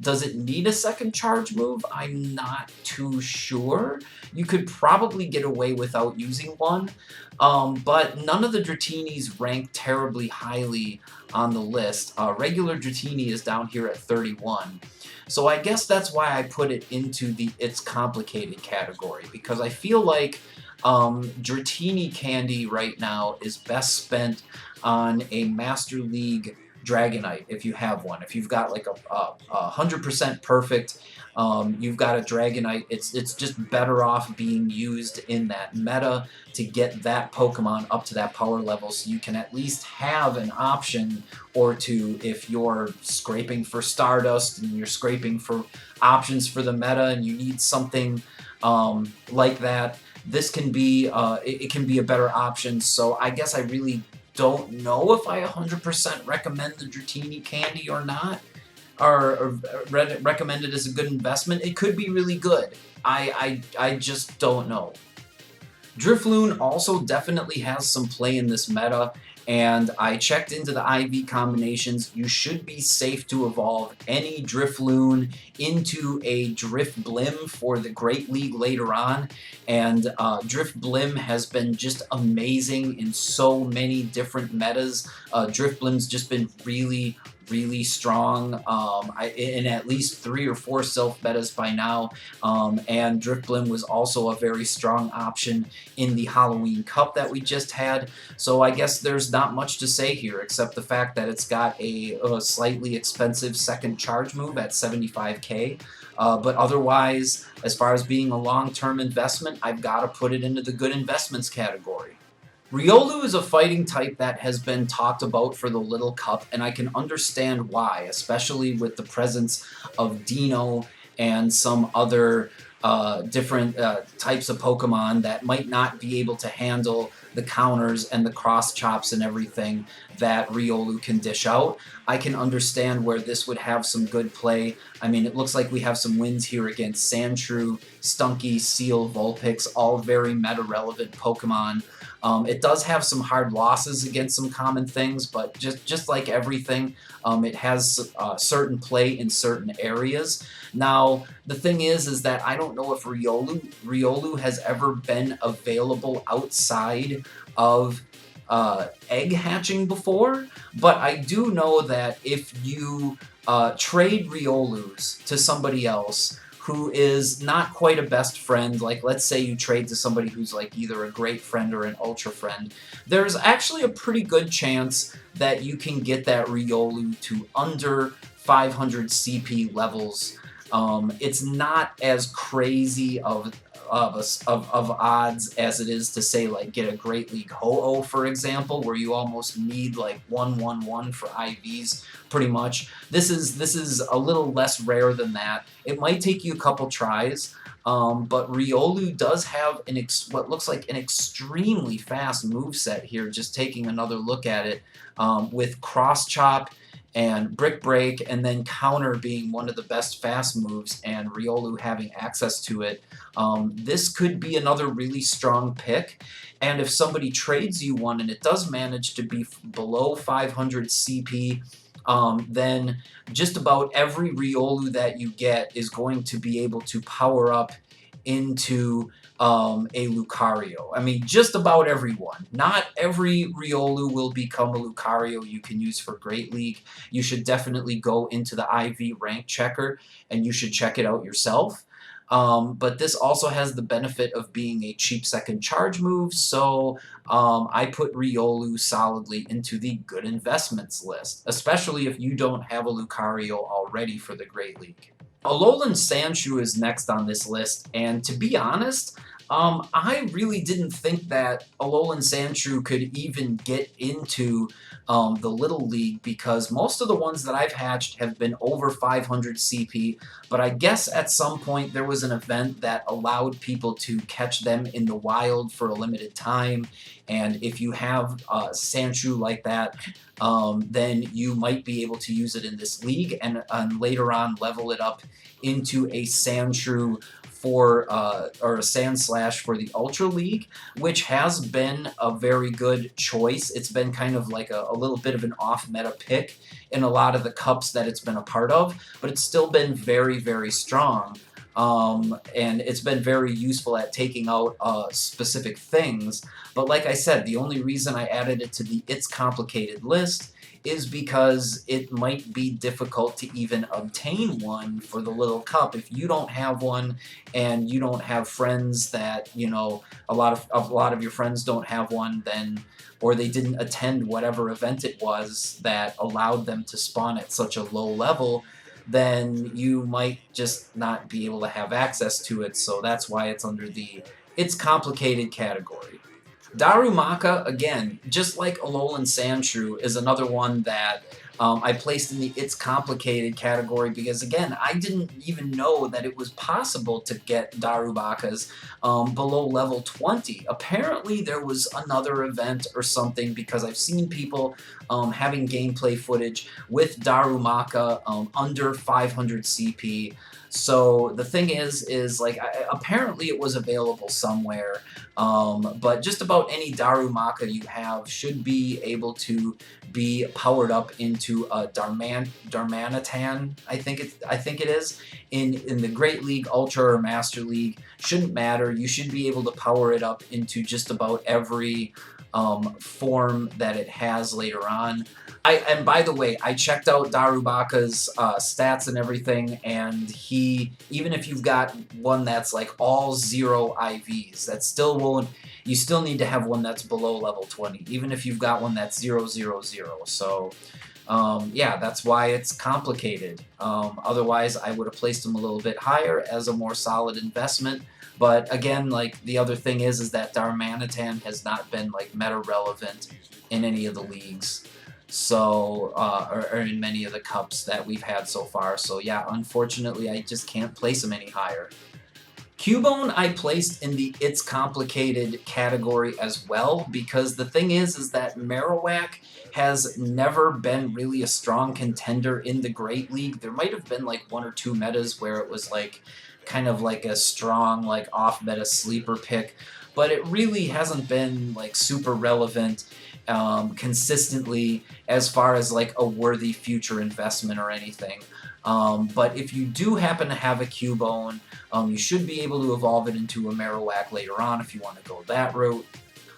Does it need a second charge move? I'm not too sure. You could probably get away without using one, but none of the Dratinis rank terribly highly on the list. Regular Dratini is down here at 31. So I guess that's why I put it into the It's Complicated category, because I feel like Dratini candy right now is best spent on a Master League Dragonite, if you have one. If you've got like a 100% perfect, you've got a Dragonite, it's just better off being used in that meta to get that Pokemon up to that power level, so you can at least have an option or two if you're scraping for Stardust and you're scraping for options for the meta and you need something like that. This can be it can be a better option. So I guess I really don't know if I 100% recommend the Dratini candy or not, or recommend it as a good investment. It could be really good. I just don't know. Drifloon also definitely has some play in this meta, and I checked into the IV combinations. You should be safe to evolve any Drifloon into a Drifblim for the Great League later on, and Drifblim has been just amazing in so many different metas. Drifblim's just been really strong in at least 3 or 4 self metas by now, and Drifblim was also a very strong option in the Halloween Cup that we just had. So I guess there's not much to say here except the fact that it's got a slightly expensive second charge move at 75k. But otherwise, as far as being a long-term investment, I've got to put it into the good investments category. Riolu is a fighting type that has been talked about for the Little Cup, and I can understand why, especially with the presence of Dino and some other different types of Pokemon that might not be able to handle the counters and the cross chops and everything that Riolu can dish out. I can understand where this would have some good play. I mean, it looks like we have some wins here against Sandshrew, Stunky, Seal, Vulpix, all very meta-relevant Pokemon. It does have some hard losses against some common things, but just like everything, it has certain play in certain areas. Now, the thing is that I don't know if Riolu has ever been available outside of egg hatching before, but I do know that if you trade Riolus to somebody else who is not quite a best friend, like let's say you trade to somebody who's like either a great friend or an ultra friend, there's actually a pretty good chance that you can get that Riolu to under 500 CP levels. It's not as crazy of odds as it is to say like get a Great League Ho-Oh, for example, where you almost need like 1-1-1 for IVs pretty much. This is a little less rare than that. It might take you a couple tries, but Riolu does have what looks like an extremely fast moveset here, just taking another look at it, with Cross Chop and Brick Break, and then Counter being one of the best fast moves, and Riolu having access to it. This could be another really strong pick, and if somebody trades you one and it does manage to be below 500 CP, then just about every Riolu that you get is going to be able to power up into a Lucario. I mean, just about everyone. Not every Riolu will become a Lucario you can use for Great League. You should definitely go into the IV rank checker and you should check it out yourself. But this also has the benefit of being a cheap second charge move, so I put Riolu solidly into the good investments list, especially if you don't have a Lucario already for the Great League. Alolan Sandshrew is next on this list, and to be honest, I really didn't think that Alolan Sandshrew could even get into the Little League because most of the ones that I've hatched have been over 500 CP, but I guess at some point there was an event that allowed people to catch them in the wild for a limited time, and if you have a Sandshrew like that, then you might be able to use it in this league and later on level it up into a Sandshrew for or a Sandslash for the Ultra League, which has been a very good choice. It's been kind of like a little bit of an off-meta pick in a lot of the cups that it's been a part of, but it's still been very, very strong. And it's been very useful at taking out specific things. But like I said, the only reason I added it to the It's Complicated list is because it might be difficult to even obtain one for the little cup. If you don't have one and you don't have friends that, you know, a lot of your friends don't have one, then or they didn't attend whatever event it was that allowed them to spawn at such a low level, then you might just not be able to have access to it. So that's why it's under the It's Complicated category. Darumaka, again, just like Alolan Sandshrew, is another one that I placed in the It's Complicated category because, again, I didn't even know that it was possible to get Darumakas below level 20. Apparently, there was another event or something because I've seen people having gameplay footage with Darumaka under 500 CP. So the thing is like, apparently it was available somewhere, but just about any Darumaka you have should be able to be powered up into a Darmanitan, I think it is, in the Great League, Ultra, or Master League. Shouldn't matter. You should be able to power it up into just about every form that it has later on. And by the way, I checked out Darumaka's stats and everything, and even if you've got one that's like all 0 IVs, that still won't, you still need to have one that's below level 20, even if you've got one that's 0, 0, 0. So, yeah, that's why it's complicated. Otherwise, I would have placed them a little bit higher as a more solid investment. But again, like, the other thing is that Darmanitan has not been like meta relevant in any of the leagues. So, or in many of the cups that we've had so far. So yeah, unfortunately, I just can't place them any higher. Cubone I placed in the It's Complicated category as well, because the thing is that Marowak has never been really a strong contender in the Great League. There might have been like 1 or 2 metas where it was like kind of like a strong, like off-meta sleeper pick, but it really hasn't been like super relevant consistently as far as like a worthy future investment or anything. But if you do happen to have a Cubone, you should be able to evolve it into a Marowak later on if you want to go that route.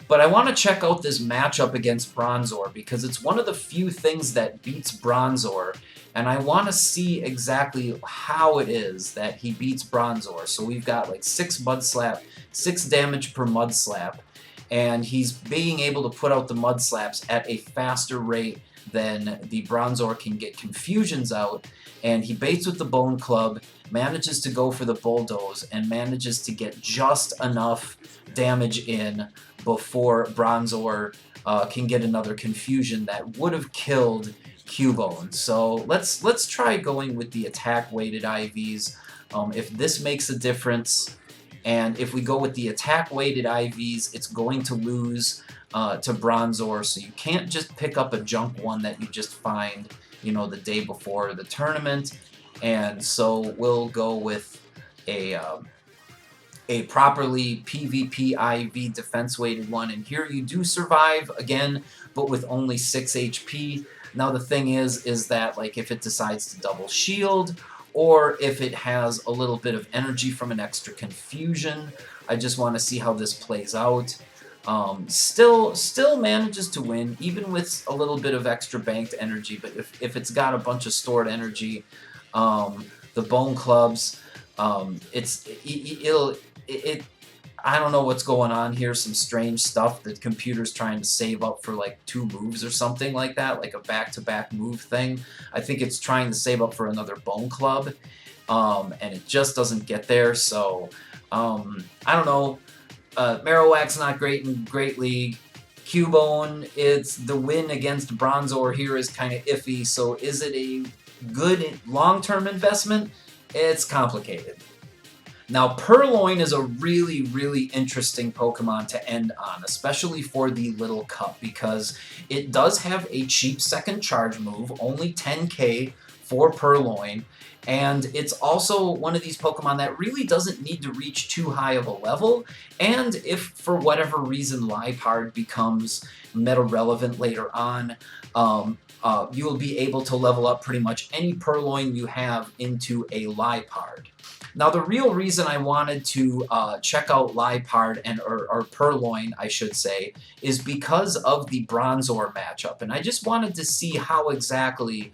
But I want to check out this matchup against Bronzor because it's one of the few things that beats Bronzor, and I want to see exactly how it is that he beats Bronzor. So we've got like 6 Mud Slap, 6 damage per Mud Slap, and he's being able to put out the Mud Slaps at a faster rate than the Bronzor can get Confusions out, and he baits with the Bone Club, manages to go for the Bulldoze, and manages to get just enough damage in before Bronzor can get another Confusion that would have killed Cubone. So let's try going with the attack-weighted IVs. If this makes a difference, and if we go with the attack-weighted IVs, it's going to lose to Bronzor, so you can't just pick up a junk one that you just find, you know, the day before the tournament. And so we'll go with a properly PvP IV defense-weighted one, and here you do survive again, but with only 6 HP. Now the thing is that like if it decides to double shield, or if it has a little bit of energy from an extra Confusion, I just want to see how this plays out. Still manages to win, even with a little bit of extra banked energy, but if it's got a bunch of stored energy, the Bone Clubs, I don't know what's going on here, some strange stuff. The computer's trying to save up for like 2 moves or something like that, like a back-to-back move thing. I think it's trying to save up for another Bone Club, and it just doesn't get there, so I don't know. Marowak's not great in Great League. Cubone, it's the win against Bronzor here is kind of iffy, so is it a good long-term investment? It's complicated. Now, Purloin is a really, really interesting Pokemon to end on, especially for the Little Cup, because it does have a cheap second charge move, only 10k for Purloin, and it's also one of these Pokemon that really doesn't need to reach too high of a level, and if for whatever reason Liepard becomes meta relevant later on, you will be able to level up pretty much any Purloin you have into a Liepard. Now, the real reason I wanted to check out Liepard or Purloin, I should say, is because of the Bronzor matchup, and I just wanted to see how exactly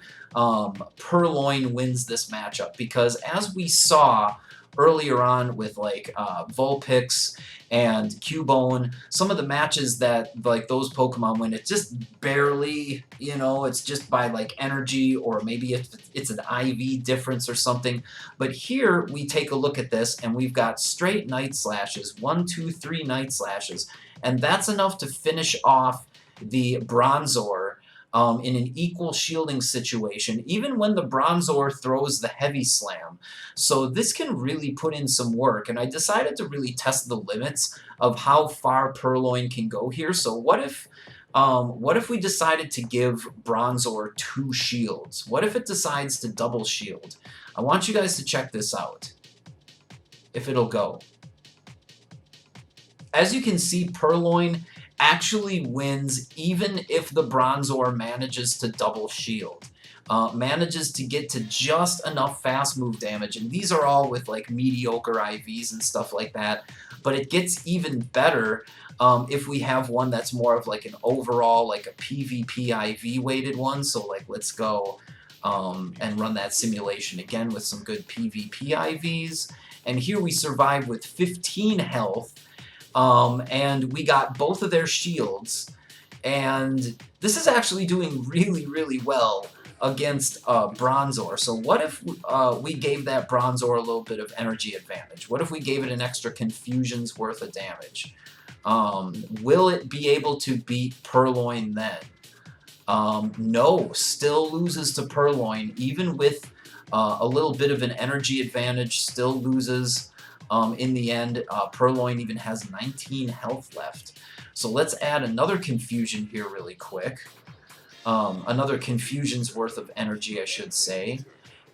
Purloin wins this matchup, because as we saw earlier on with like Vulpix and Cubone, some of the matches that like those Pokemon win, it's just barely, you know, it's just by like energy, or maybe it's an IV difference or something. But here we take a look at this and we've got straight Night Slashes, 1, 2, 3 Night Slashes, and that's enough to finish off the Bronzor in an equal shielding situation, even when the Bronzor throws the Heavy Slam. So this can really put in some work, and I decided to really test the limits of how far Purloin can go here. So what if we decided to give Bronzor 2 shields? What if it decides to double shield? I want you guys to check this out, if it'll go. As you can see, Purloin actually wins even if the Bronzor manages to double shield. Manages to get to just enough fast move damage, and these are all with like mediocre IVs and stuff like that, but it gets even better if we have one that's more of like an overall, like a PvP IV weighted one. So like let's go and run that simulation again with some good PvP IVs, and here we survive with 15 health. And we got both of their shields, and this is actually doing really, really well against Bronzor. So what if we gave that Bronzor a little bit of energy advantage? What if we gave it an extra Confusion's worth of damage? Will it be able to beat Purloin then? No, still loses to Purloin, even with a little bit of an energy advantage, still loses. In the end, Purloin even has 19 health left. So let's add another Confusion here really quick. Another Confusion's worth of energy, I should say.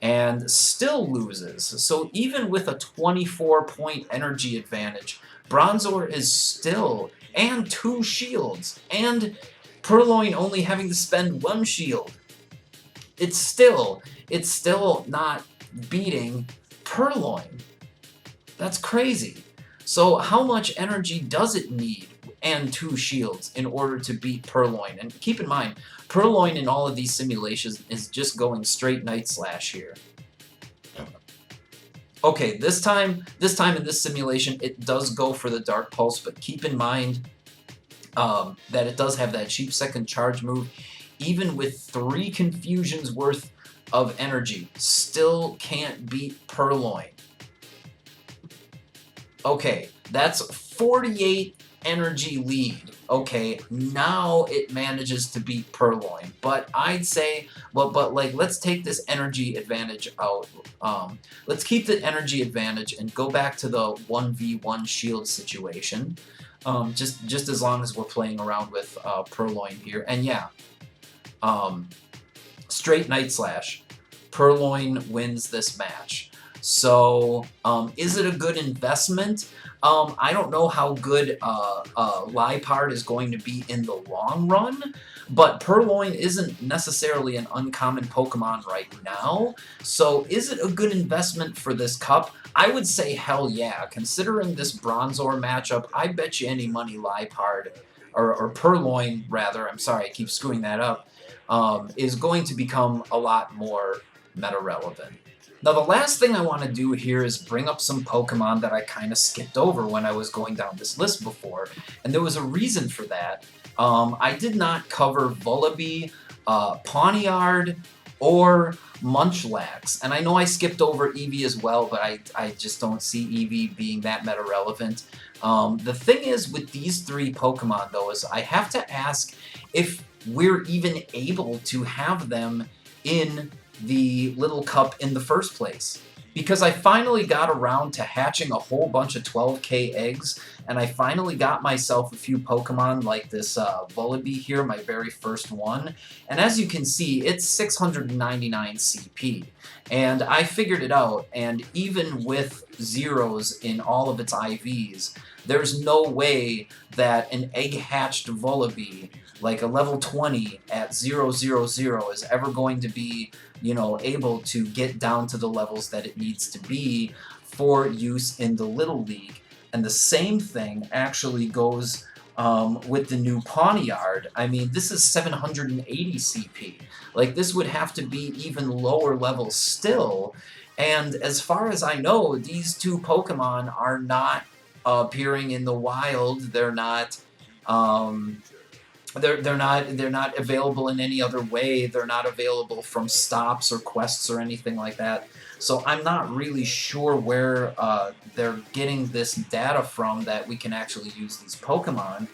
And still loses. So even with a 24-point energy advantage, Bronzor is still, and 2 shields, and Purloin only having to spend 1 shield. It's still not beating Purloin. That's crazy. So how much energy does it need and 2 shields in order to beat Purloin? And keep in mind, Purloin in all of these simulations is just going straight Night Slash here. Okay, this time in this simulation, it does go for the Dark Pulse, but keep in mind that it does have that cheap second charge move. Even with 3 Confusions worth of energy, still can't beat Purloin. Okay, that's 48 energy lead. Okay, now it manages to beat Purloin, but I'd say, but like, let's take this energy advantage out. Let's keep the energy advantage and go back to the 1v1 shield situation. Just as long as we're playing around with Purloin here, and yeah, straight Night Slash. Purloin wins this match. So, is it a good investment? I don't know how good Liepard is going to be in the long run, but Purloin isn't necessarily an uncommon Pokemon right now. So, is it a good investment for this cup? I would say hell yeah. Considering this Bronzor matchup, I bet you any money Liepard, or Purloin rather, I'm sorry, I keep screwing that up, is going to become a lot more meta relevant. Now, the last thing I want to do here is bring up some Pokemon that I kind of skipped over when I was going down this list before, and there was a reason for that. I did not cover Vullaby, Pawniard, or Munchlax. And I know I skipped over Eevee as well, but I just don't see Eevee being that meta relevant. The thing is with these three Pokemon, though, is I have to ask if we're even able to have them in the Little Cup in the first place. Because I finally got around to hatching a whole bunch of 12k eggs, and I finally got myself a few Pokemon like this Vullaby here, my very first one. And as you can see, it's 699 CP. And I figured it out, and even with zeros in all of its IVs, there's no way that an egg-hatched Vullaby, like a level 20 at 000, is ever going to be, you know, able to get down to the levels that it needs to be for use in the Little League. And the same thing actually goes with the new Pawniard. I mean, this is 780 CP. Like, this would have to be even lower levels still. And as far as I know, these two Pokemon are not appearing in the wild. They're not... They're not available in any other way. They're not available from stops or quests or anything like that. So I'm not really sure where they're getting this data from that we can actually use these Pokemon.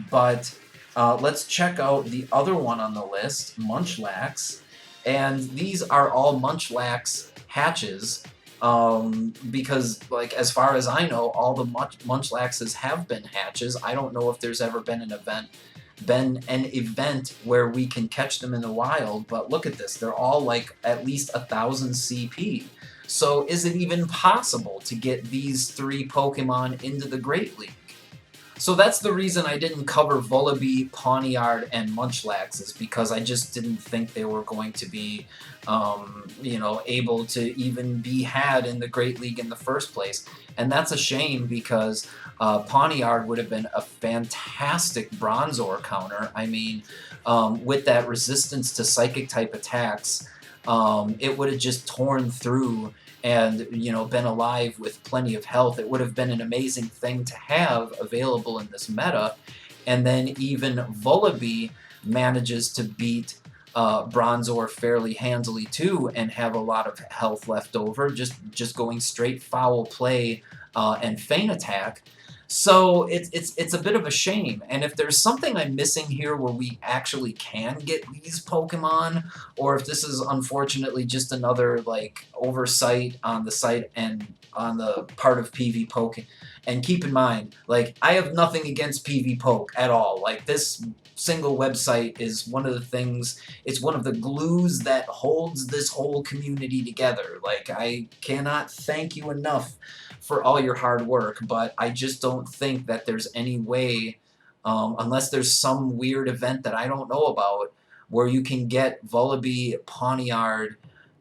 But let's check out the other one on the list, Munchlax. And these are all Munchlax hatches. Because, like, as far as I know, all the Munchlaxes have been hatches. I don't know if there's ever been an event where we can catch them in the wild, but look at this. They're all, like, at least 1,000 CP. So is it even possible to get these three Pokemon into the Great League? So that's the reason I didn't cover Vullaby, Pawniard, and Munchlax, is because I just didn't think they were going to be, you know, able to even be had in the Great League in the first place. And that's a shame, because Pawniard would have been a fantastic Bronzor counter. I mean, with that resistance to Psychic-type attacks, it would have just torn through and, you know, been alive with plenty of health. It would have been an amazing thing to have available in this meta. And then even Vullaby manages to beat Bronzor fairly handily too, and have a lot of health left over, just going straight foul play and feint attack. So it's a bit of a shame. And if there's something I'm missing here where we actually can get these Pokemon, or if this is unfortunately just another, like, oversight on the site and on the part of PV Poke. And keep in mind, like, I have nothing against PV Poke at all. Like, this single website is one of the things, it's one of the glues that holds this whole community together. Like, I cannot thank you enough for all your hard work, but I just don't think that there's any way, unless there's some weird event that I don't know about, where you can get Vullaby, Pawniard,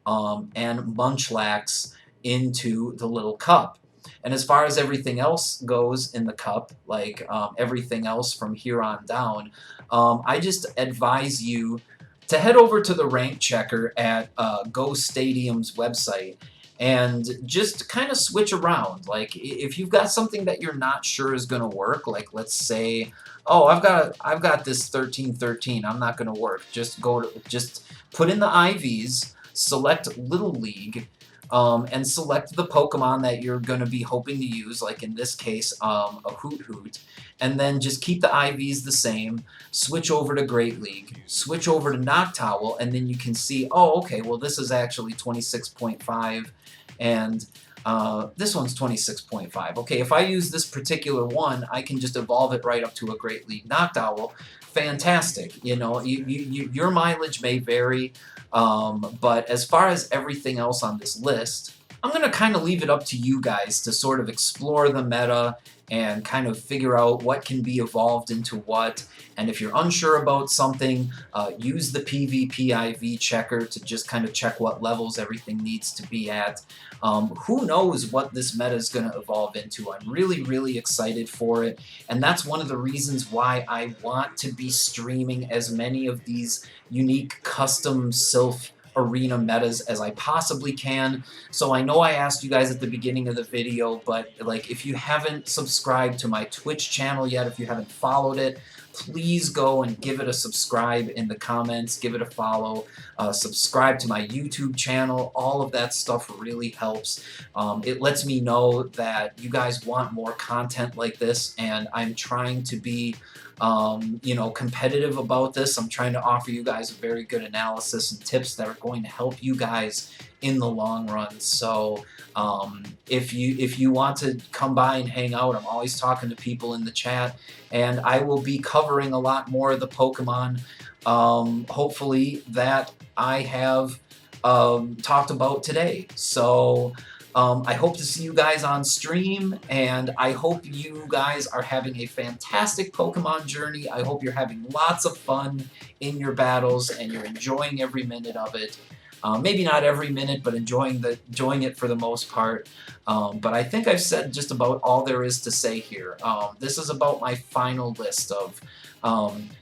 and Munchlax into the Little Cup. And as far as everything else goes in the Cup, like everything else from here on down, I just advise you to head over to the rank checker at Go Stadium's website and just kind of switch around. Like, if you've got something that you're not sure is going to work, like, let's say, oh, I've got this 1313, I'm not going to work. Just put in the IVs, select Little League, and select the Pokemon that you're going to be hoping to use, like in this case, a Hoot, and then just keep the IVs the same, switch over to Great League, switch over to Noctowl, and then you can see, oh, okay, well, this is actually 26.5, and this one's 26.5. Okay, if I use this particular one, I can just evolve it right up to a Great League Noctowl. Fantastic. You know, your mileage may vary, but as far as everything else on this list, I'm going to kind of leave it up to you guys to sort of explore the meta and kind of figure out what can be evolved into what. And if you're unsure about something, use the PvPIV checker to just kind of check what levels everything needs to be at. Who knows what this meta is going to evolve into. I'm really, really excited for it. And that's one of the reasons why I want to be streaming as many of these unique custom Sylph arena metas as I possibly can. So I know I asked you guys at the beginning of the video, but like, if you haven't subscribed to my Twitch channel yet, if you haven't followed it, please go and give it a subscribe in the comments, give it a follow, subscribe to my YouTube channel. All of that stuff really helps. It lets me know that you guys want more content like this, and I'm trying to be competitive about this. I'm trying to offer you guys a very good analysis and tips that are going to help you guys in the long run. So if you want to come by and hang out, I'm always talking to people in the chat, and I will be covering a lot more of the Pokemon, hopefully, that I have talked about today. So I hope to see you guys on stream, and I hope you guys are having a fantastic Pokemon journey. I hope you're having lots of fun in your battles and you're enjoying every minute of it. Maybe not every minute, but enjoying it for the most part. But I think I've said just about all there is to say here. This is about my final list of,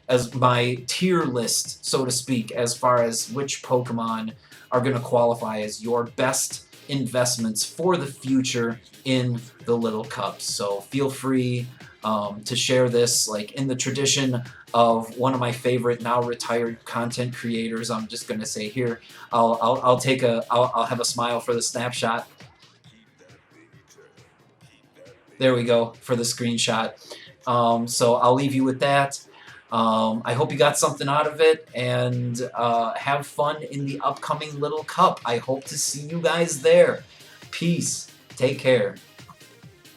as my tier list, so to speak, as far as which Pokemon are going to qualify as your best investments for the future in the Little Cups. So feel free to share this, like in the tradition of one of my favorite now retired content creators. I'm just gonna say here, I'll have a smile for the snapshot. There we go for the screenshot. So I'll leave you with that. I hope you got something out of it, and have fun in the upcoming Little Cup. I hope to see you guys there. Peace. Take care.